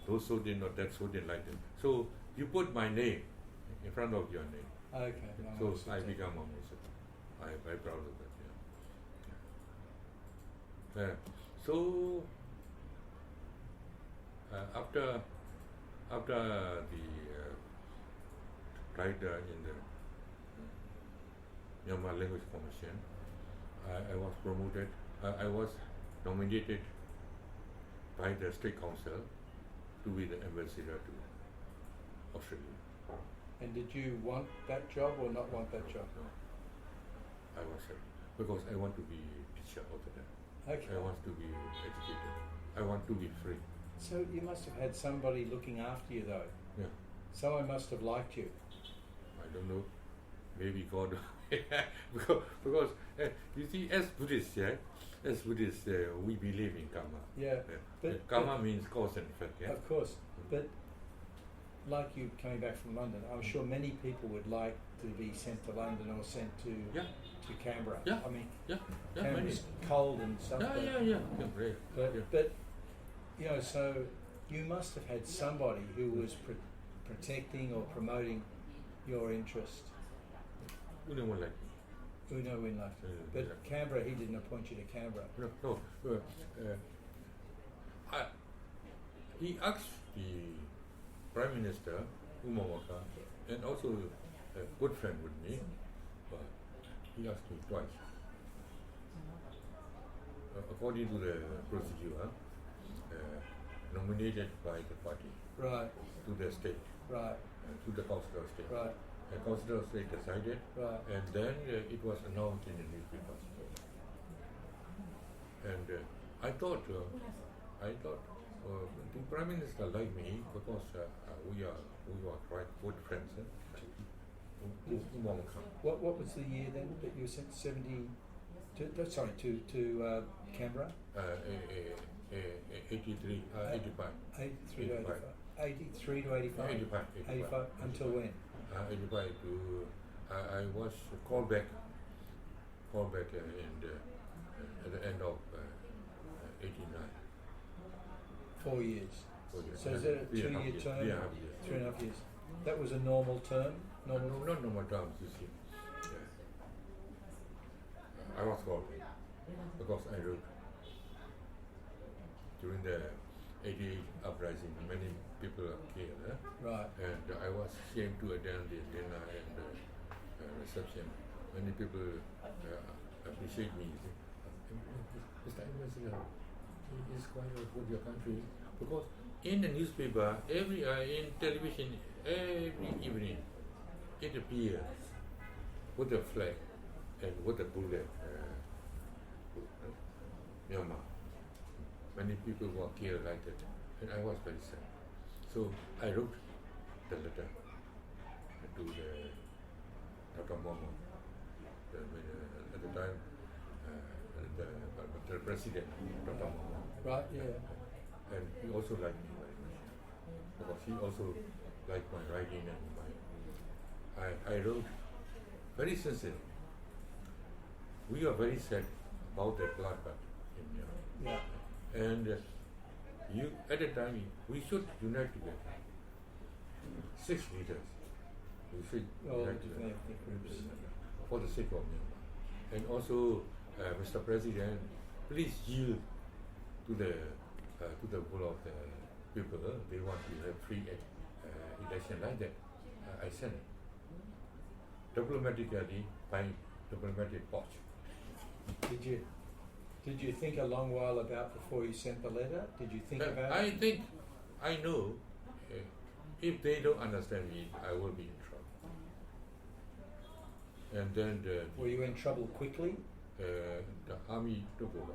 those students or that student like that. So you put my name in front of your name. Okay. So I become Maung Maung Soe Tint. I am very proud of that. So after the writer in the Myanmar Language Commission, I was promoted. I was nominated by the State Council to be the ambassador to Australia. And did you want that job or not want that job? No. I was because I want to be teacher over there. Okay. I want to be educated. I want to be free. So you must have had somebody looking after you though. Yeah. Someone must have liked you. I don't know. Maybe God. because you see, as Buddhists, we believe in karma. Yeah. But karma means cause and effect. Yeah. Of course. But like you coming back from London, I'm sure many people would like to be sent to London or sent to Canberra. Yeah. I mean, many. Canberra's cold and stuff. But you know, so you must have had somebody who was protecting or promoting your interest. No one like me. No one liked you. But Canberra, he didn't appoint you to Canberra. No. He asked the Prime Minister, Umawaka, and also a good friend with me, but he asked me twice. According to the procedure, nominated by the party to the state, to the Council of State. The Council of State decided, and then it was announced in the newspapers. And I thought the Prime Minister liked me because we are quite good friends. What was the year then that you were sent to Canberra? 83, 85. 83 to 85. 83 to 85? 85 until when? 85 to, I was called back at the end of 89. 4 years. So is it a 2-year term? 3.5 years. That was a normal term? Not normal terms, you see. I was called because I wrote during the 88 uprising, many people are killed. And I was ashamed to attend the dinner and reception. Many people appreciate me. Mr. Ambassador, it is quite good for your country. Because in the newspaper, in television, every evening, it appears with a flag and with a bullet, Myanmar. Many people were killed like that, and I was very sad. So I wrote the letter to the Dr. Maung Maung, at the time, the president, Dr. Maung Maung. and he also liked me very much because he also liked my writing and I wrote very sincerely. We are very sad about the blood bath in Myanmar. Yeah. And you at the time we should unite together. 6 leaders. We should unite together for the sake of Myanmar. And also, Mr. President, please yield to the will of the people. They want to have free election like that. I sent it diplomatically by diplomatic post. Did you think a long while about before you sent the letter? Did you think about it? I know if they don't understand me, I will be in trouble. And then were you in trouble quickly? The army took over.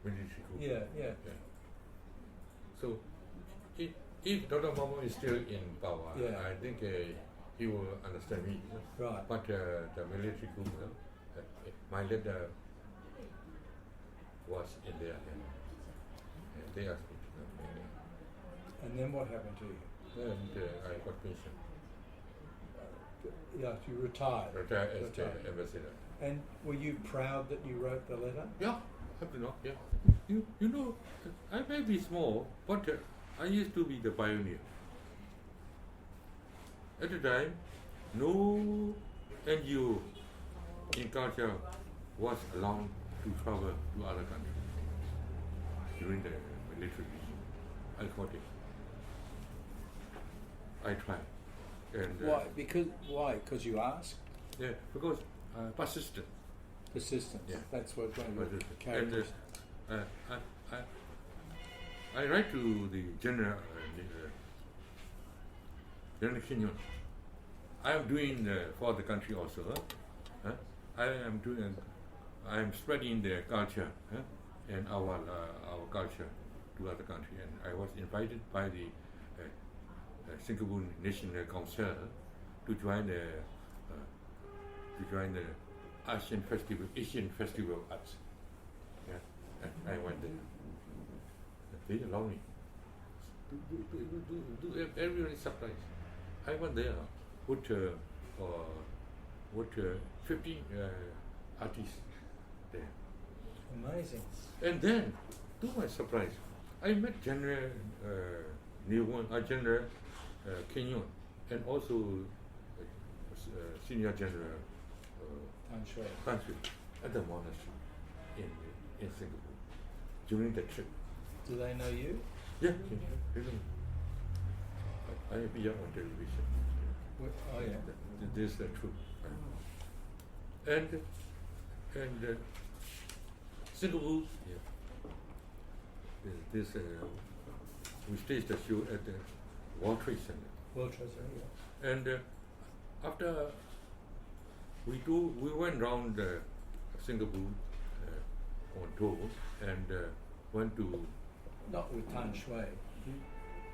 Military coup. Yeah. So if Dr. Maung Maung is still in power, I think he will understand me. Right. But the military coup, my letter was in their hand. And they asked me to come in. And then what happened to you? And I got pension. You retired. Retired as the ambassador. And were you proud that you wrote the letter? Yeah, happy enough, yeah. You know, I may be small, but I used to be the pioneer. At the time, no NGO in culture was allowed to travel to other countries during the military regime. I fought it. I tried. And, why? Because you asked? Yeah, because persistent. Persistence. Yeah. That's what one of the characters. And I write to the General Kenyon. I am doing for the country also. I am spreading the culture and our culture to other country. And I was invited by the Singapore National Council to join the Asian Festival of Arts. Yeah, and I went there. They allowed me. Do everyone is surprised. I went there with 50 artists there. Amazing. And then, to my surprise, I met General General Kenyon and also Senior General Tan Shui at the monastery in Singapore during the trip. Do they know you? Yeah, I appear on television. Oh yeah. This is the truth. And Singapore, this we staged the show at the World Trade Center. World Trade Center, yeah. And after we went round Singapore on tour and went to. Not with Tan Shui.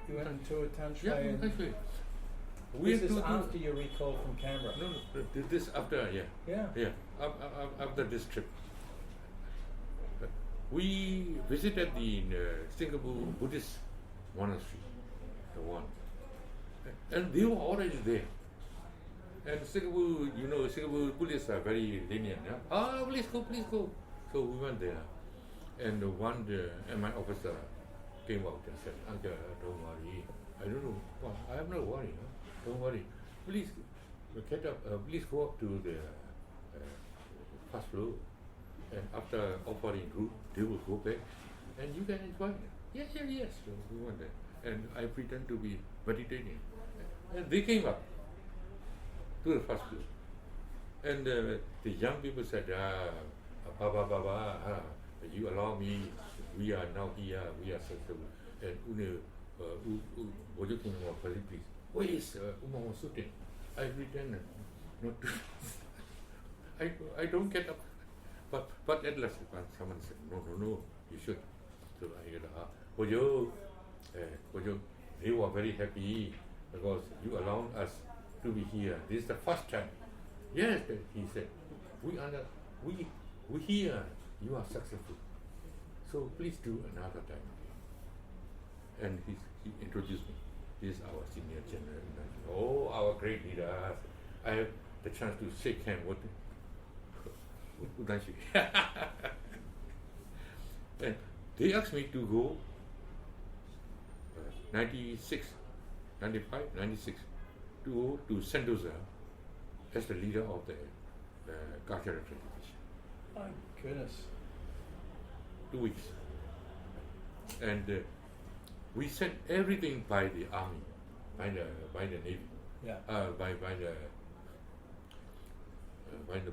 You went and toured Tan Shui? Yeah, Tan Shui. Was this after your recall from Canberra? No, this after, yeah. After this trip. We visited the Singapore Buddhist monastery, the one. And they were already there. And Singapore, Singapore Buddhists are very lenient. Yeah? Please go. So we went there. And and my officer came out and said, Uncle, don't worry. I don't know. Well, I am not worried. Don't worry. Please get up. Please go up to the first floor. And after offering group, they will go back. And you can enjoy it. Yes. So we went there. And I pretend to be meditating. And they came up to the first floor. And the young people said, Baba, you allow me, we are now here, we are successful. And would you think about please? Where is Maung Maung Soe Tint? I pretend not to. I don't get up. But at last, someone said, no, you should. So I said, they were very happy because you allowed us to be here. This is the first time. Yes, he said, we here, you are successful. So please do another time. And he introduced me. He is our senior general. Oh, our great leader. I have the chance to shake hands with Udanshi. And they asked me to go 96, 95, 96 to go to Sentosa as the leader of the cultural tradition. My goodness. 2 weeks. And we sent everything by the army, by the navy, Yeah. by the what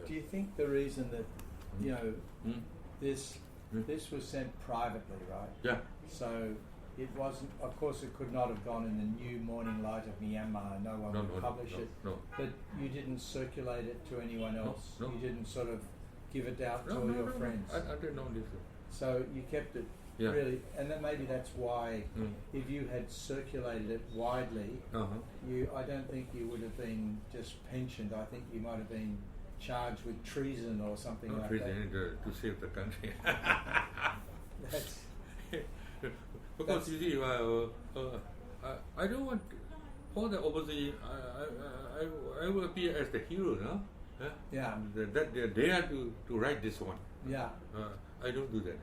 Do you think the reason that this was sent privately, right? Yeah. So it wasn't. Of course, it could not have gone in the New Morning Light of Myanmar. No one would publish it. No. But you didn't circulate it to anyone else. No. You didn't sort of give it out to all your friends. I didn't know this. So you kept it. Yeah. Really, and then maybe that's why, if you had circulated it widely, I don't think you would have been just pensioned. I think you might have been charged with treason or something like treason that. To save the country. That's, because you see, I don't want for the opposition. I will appear as the hero, no? Yeah. That they are to write this one. Yeah. I don't do that.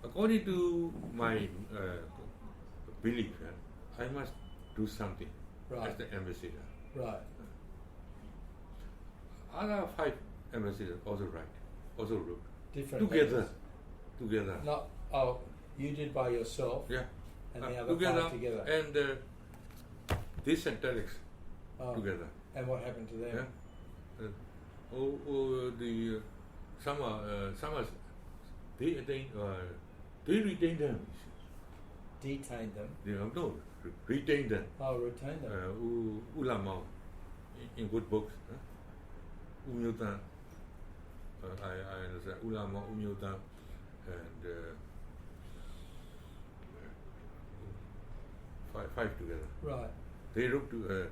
According to my belief, I must do something as the ambassador. Right. Other 5 ambassadors also wrote. Different together. Not you did by yourself. Yeah. And the other 5 together. And this and telex together. And what happened to them? Yeah. The some they retained them. Detained them? No, retained them. Oh, retained them. Ulama in good books. Umyuta, I understand. Ulama, Umyuta, and 5 together. Right. They wrote to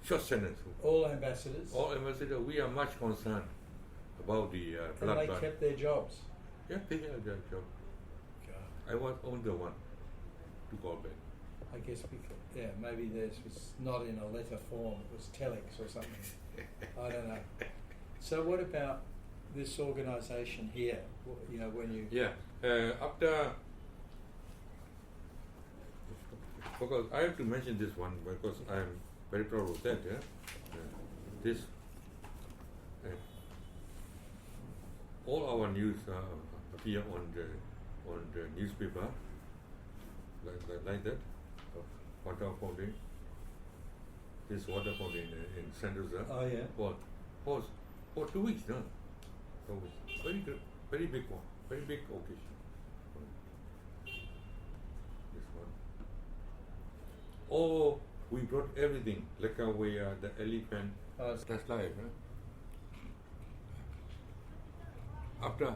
short sentence. All ambassadors? All ambassadors. We are much concerned about the and they kept their jobs? Yeah, they had their job. God. I was only the one to call back. I guess because, maybe this was not in a letter form, it was telex or something. I don't know. So what about this organisation here? When you... Yeah, after... Because I have to mention this one because I am very proud of that. This... all our news appear on the newspaper, like that. Water fountain. This water fountain in Sentosa. Oh yeah. For 2 weeks, no? Very good, very big one, very big occasion. This one. Oh, we brought everything, like the elephant. That's life, huh? After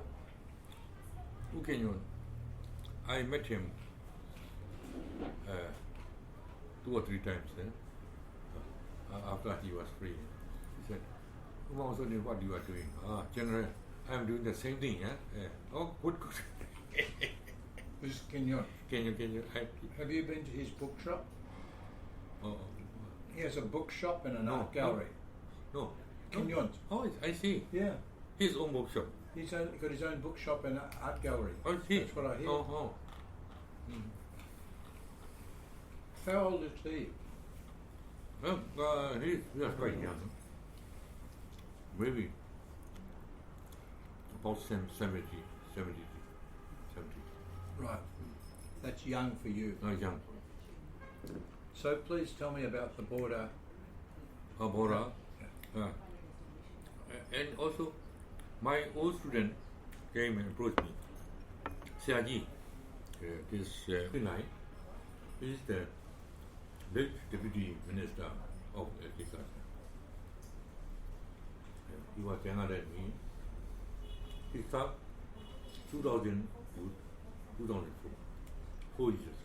U Kenyon, I met him 2 or 3 times. After he was free, he said, "Maung Maung Soe Tint, what you are doing?" General, I am doing the same thing. Oh, good. This is Kenyon. Kenyon. Have you been to his bookshop? Oh. He has a bookshop and an art gallery. No. Kenyon. Oh, I see. Yeah. His own bookshop. He's got his own bookshop and art gallery. Oh, I see. That's what I hear. Oh. How old is he? Well, he was quite young. Maybe about 70. Right. That's young for you. Young. So please tell me about the border. Border. And also, my old student came and approached me. Siaji, this Pinai, is the late Deputy Minister of Agriculture. He was younger than me. He served 2000 to 2004, 4 years.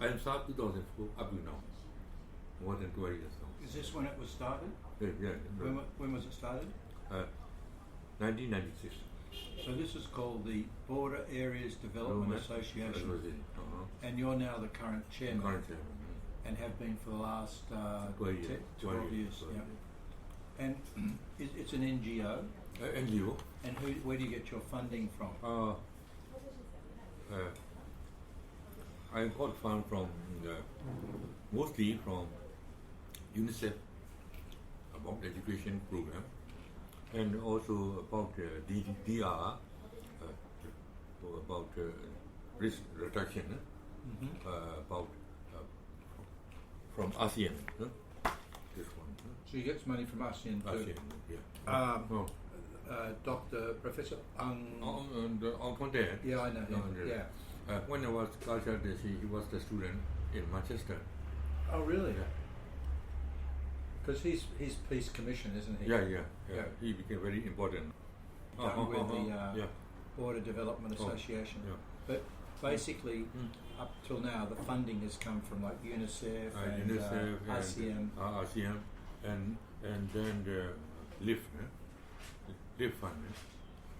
I am served 2004 up to now, more than 12 years now. Is this when it was started? Yeah. When was it started? 1996. So this is called the Border Areas Development Association, and you're now the current chairman, and have been for the last 12 years. Yeah. And it's an NGO. NGO. And where do you get your funding from? I got fund from mostly from UNICEF about education program, and also about DR about risk reduction, about from ASEAN. This one. So you get money from ASEAN too? ASEAN, yeah. Dr. Professor Maung Contact. Yeah, I know him. Yeah. When I was cultural, he was the student in Manchester. Oh, really? Yeah. Because he's Peace Commission, isn't he? Yeah. He became very important. With the Border Development Association. Yeah. But basically, up till now, the funding has come from like UNICEF and ASEAN. ASEAN, and then the LIF fund.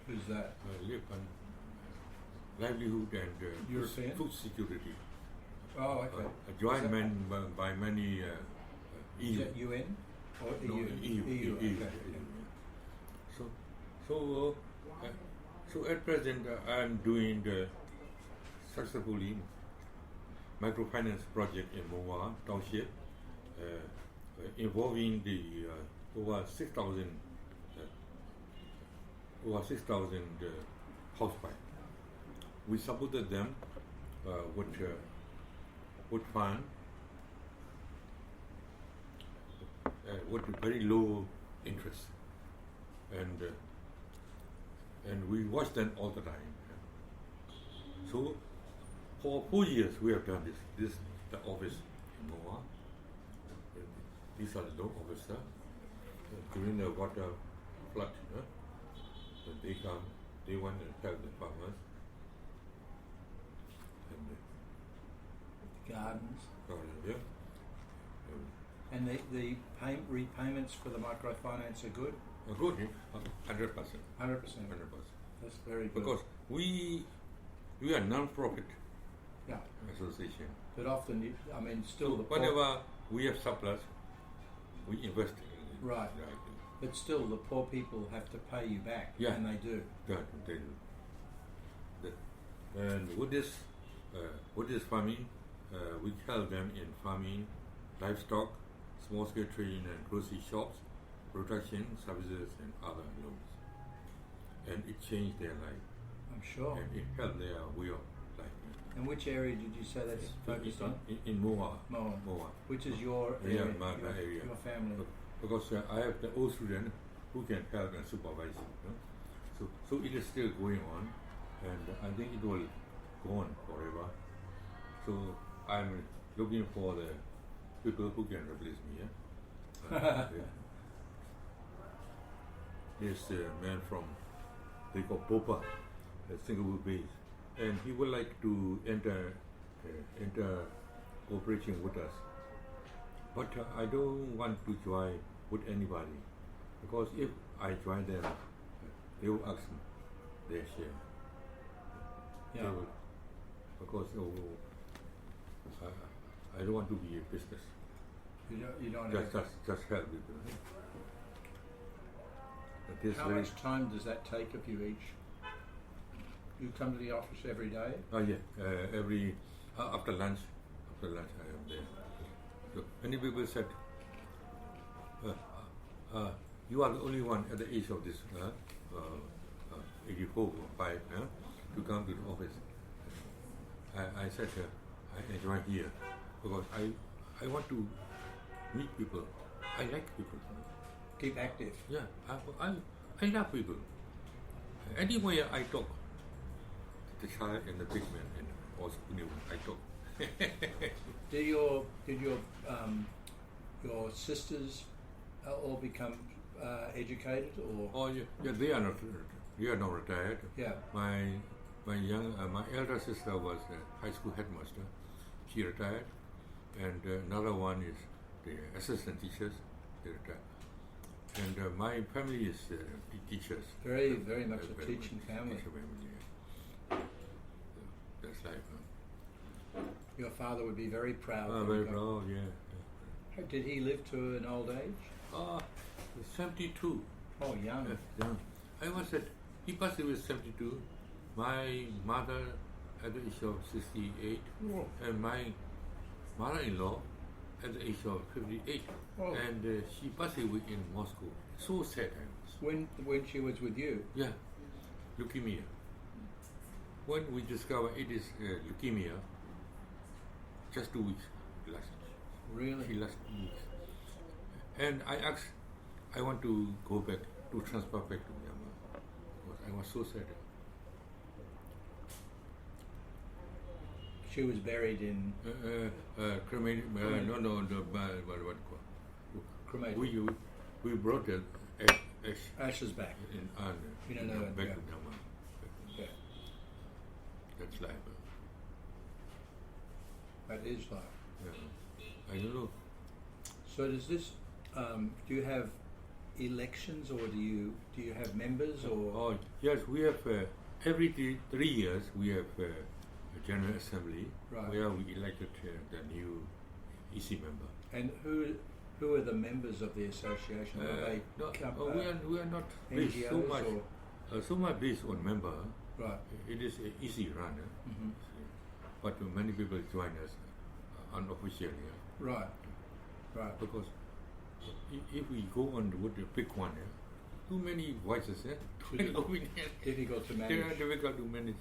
Who's that? LIF fund, livelihood and European? Food security. Oh, okay. Joined by many EU. Is that UN or No, EU? EU. Okay. So at present I am doing the successfully microfinance project in Maung Maung Township, involving the over 6,000 housewives. We supported them with fund, with very low interest, and we watch them all the time. So for 4 years we have done this. This is the office in Maung Maung. These are the loan officers. During the water flood, when they come, they want to help the farmers. And Gardens. Yeah. And the repayments for the microfinance are good? Good, 100%. 100%. That's very good. Because we are non-profit Yeah. association. But often, still the whenever we have surplus, we invest in it. Right. But still, the poor people have to pay you back, and they do. Yeah, they do. And with this farming, we help them in farming, livestock, small-scale trading and grocery shops, production, services, and other loans. And it changed their life. I'm sure. And it helped their way of life. And which area did you say that's focused on? In Maung Maung. Which is your area? My area. Your family. Because I have the old student who can help and supervise. So it is still going on, and I think it will go on forever. So I'm looking for the people who can replace me. There's a man from, they call Popa, Singapore based, and he would like to enter cooperation with us. But I don't want to join with anybody, because if I join them, they will ask me their share. Yeah. Because I don't want to be a business. You don't just help people. How much time does that take of you each? You come to the office every day? Every after lunch I am there. So many people said, you are the only one at the age of this 84 or 5 to come to the office. I said, I enjoy here because I want to meet people. I like people. Keep active. Yeah, I love people. Anywhere I talk, the child and the big man and also anyone I talk. Did your sisters all become educated or? Oh yeah, they are not retired. Yeah. My elder sister was a high school headmaster. She retired, and another one is the assistant teachers. They retired. And my family is teachers. Very, very much a teaching family. That's like. Your father would be very proud. Very proud, yeah. Did he live to an old age? 72. Oh, young. Young. He passed away 72. My mother at the age of 68, and my mother-in-law at the age of 58. Oh. And she passed away in Moscow. So sad I was. When she was with you? Yeah, leukemia. When we discovered it is leukemia, just 2 weeks last. Really? She lasted 2 weeks. And I asked, I want to go back, to transfer back to Myanmar. I was so sad. She was buried in... cremated. Cremated. We brought the ashes back. Back to Myanmar. Yeah. That's life. That is life. Yeah. I don't know. So does this? Do you have elections, or do you have members, or? Yes, we have every 3 years we have a general assembly, right, where we elected the new EC member. And who are the members of the association? We are not based so much based on member. Right. It is easy run. Mm-hmm. But many people join us unofficially. Right. Right. Because if we go on with the big one, too many voices, difficult to manage. Difficult to manage.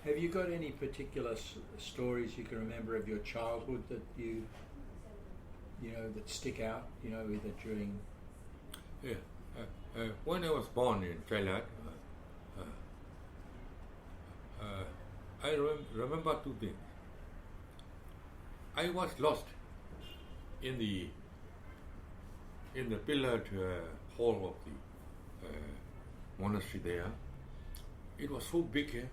Have you got any particular stories you can remember of your childhood that you know that stick out? Either during. Yeah. When I was born in Thailand, I remember 2 things. I was lost in the pillared hall of the monastery there. It was so big,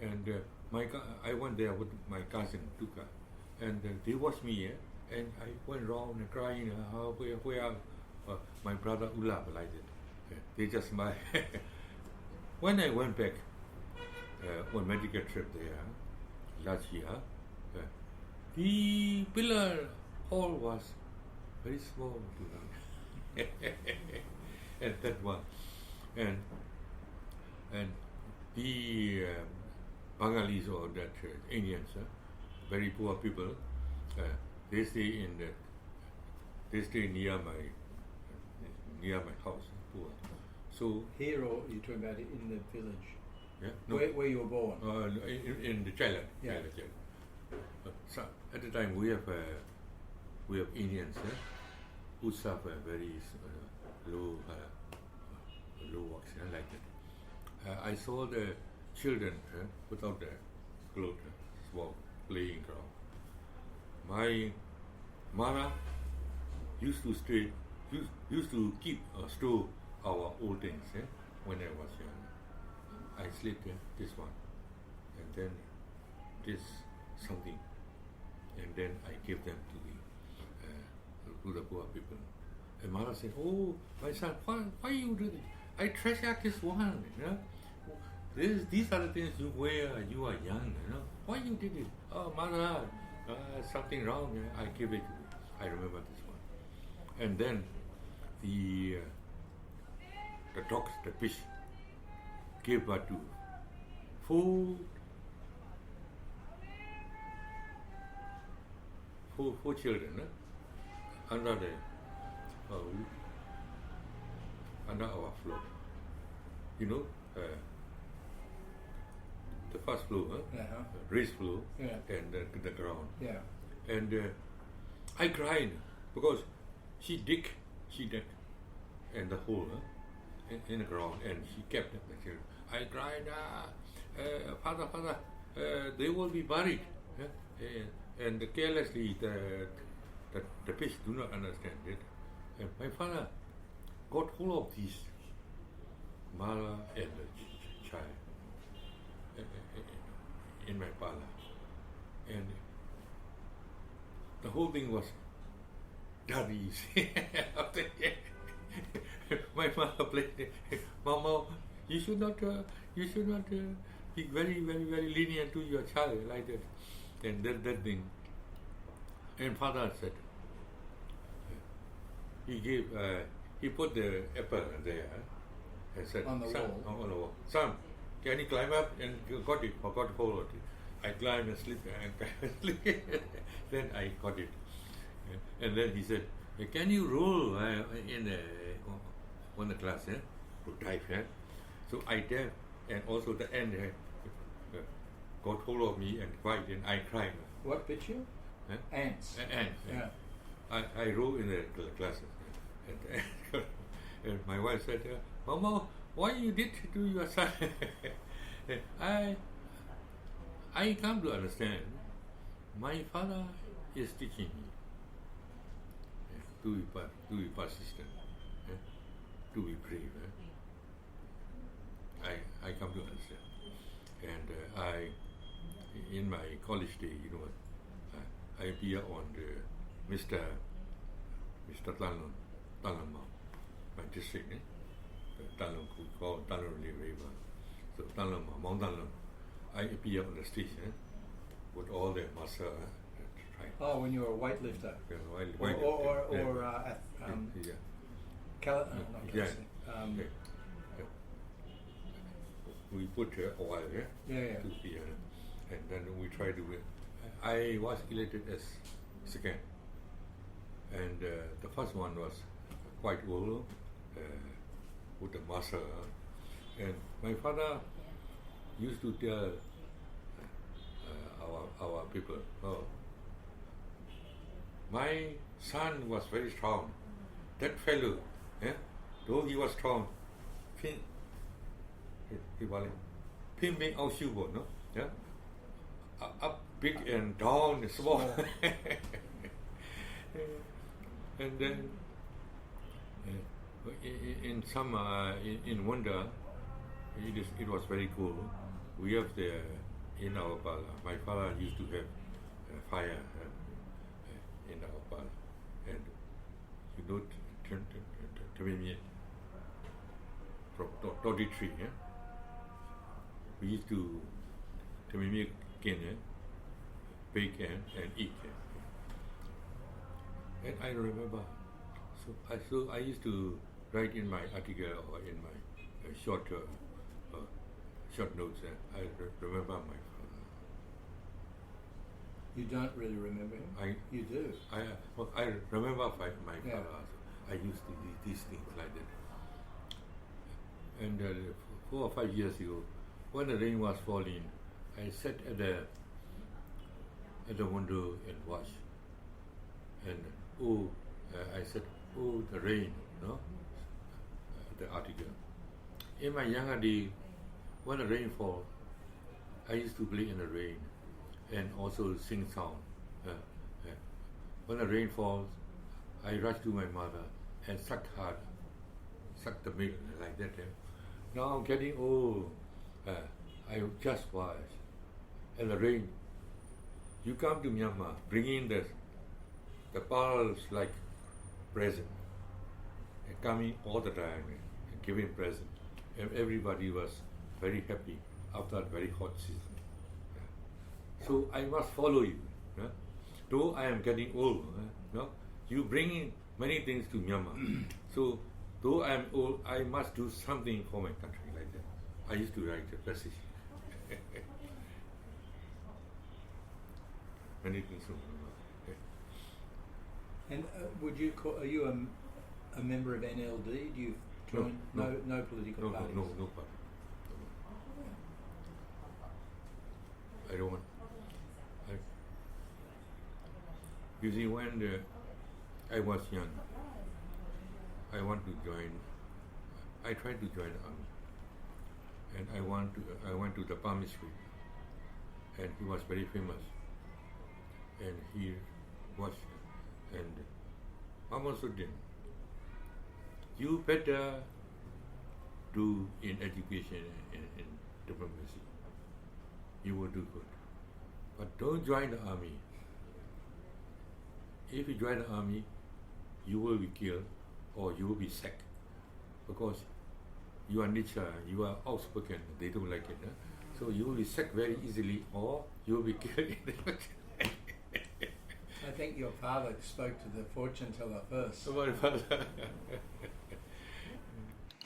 and I went there with my cousin Tuka, and they watched me, and I went around and crying. Where my brother Ulab like it. They just smiled. When I went back on medical trip there last year, the pillar hall was very small, and that one, and the Bengalis or that Indians, very poor people, they stay near my house, poor. So here, or you're talking about it in the village? Yeah, no. Where you were born? In the Thailand. Yeah. So at the time we have Indians who suffer very low works like that. I saw the children without the clothes, playing around. My mother used to keep store our old things when I was young. I slept this one, and then this something, and then I give them to the poor people. And mother said, "Oh, my son, why you do this? I treasure this one. These are the things you wear. You are young. Why you did it? Oh, mother, something wrong. I give it to you." I remember this one. And then the dogs, the fish, gave birth to four children under our floor. The first floor, raised floor, and the ground. Yeah. And I cried because she dug in the hole in the ground, and she kept the children. I cried, Father, they will be buried. And carelessly, the fish do not understand it. And my father got hold of these mother and the child in my parlor. And the whole thing was daddies. My mother played, Mama, you should not be very, very, very lenient to your child like that. And that thing. And father said, he put the apple there and said, on the son, wall. on the wall. Son, can you climb up? And you got it, or got hold of it. I climbed and slipped and climb and slipped. Then I got it. And then he said, can you roll on the class to dive? So I did, and also the end got hold of me and cried, and I cried. What bit you? Ants. Ants. Yeah. I rolled in the classes. And my wife said, Mama, why you did to your son? I come to understand. My father is teaching me to be persistent, to be brave. I come to understand. And in my college day, I appear on the Mr. Tanlon Maung, my district, Tanlon called Tanlon River. So Tanlon Maung Tanlon, I appear on the stage with all the muscle. Oh, when you were a weightlifter. Yeah, Or at we put oil to be, and then we try to win. I was elected as second, and the first one was quite old with the muscle. And my father used to tell our people, oh, my son was very strong. That fellow, though he was strong, up big and down small. And then in summer, in winter, it was very cool. We have in our parlor. My father used to have fire in our parlor, and from 33. We used to bake and eat. And I remember, so I used to write in my article or in my short notes. I remember my father. You don't really remember him? You do? I remember my father. I used to do these things like that. And 4 or 5 years ago, when the rain was falling, I sat at the window and watched. And I said, oh, the rain, the article. In my younger day, when the rain falls, I used to play in the rain and also sing song. When the rain falls, I rush to my mother and suck the milk like that. Now I'm getting old. I just watch. And the rain, you come to Myanmar, bringing the pearls like present, and coming all the time and giving present. And everybody was very happy after a very hot season. So I must follow you. Though I am getting old, you bring many things to Myanmar. So though I am old, I must do something for my country like that. I used to write a passage. Many things. And are you a member of NLD? Do you join? No political parties? No party. I don't want. You see, when I was young, I tried to join the army, and I went to the Palm Street, and he was very famous, and he was, and Maung Maung Soe Tint, you better do in education and in diplomacy. You will do good, but don't join the army. If you join the army, you will be killed or you will be sacked because you are nature, you are outspoken, they don't like it. So you will be sacked very easily or you will be killed in the election. I think your father spoke to the fortune teller first. My father.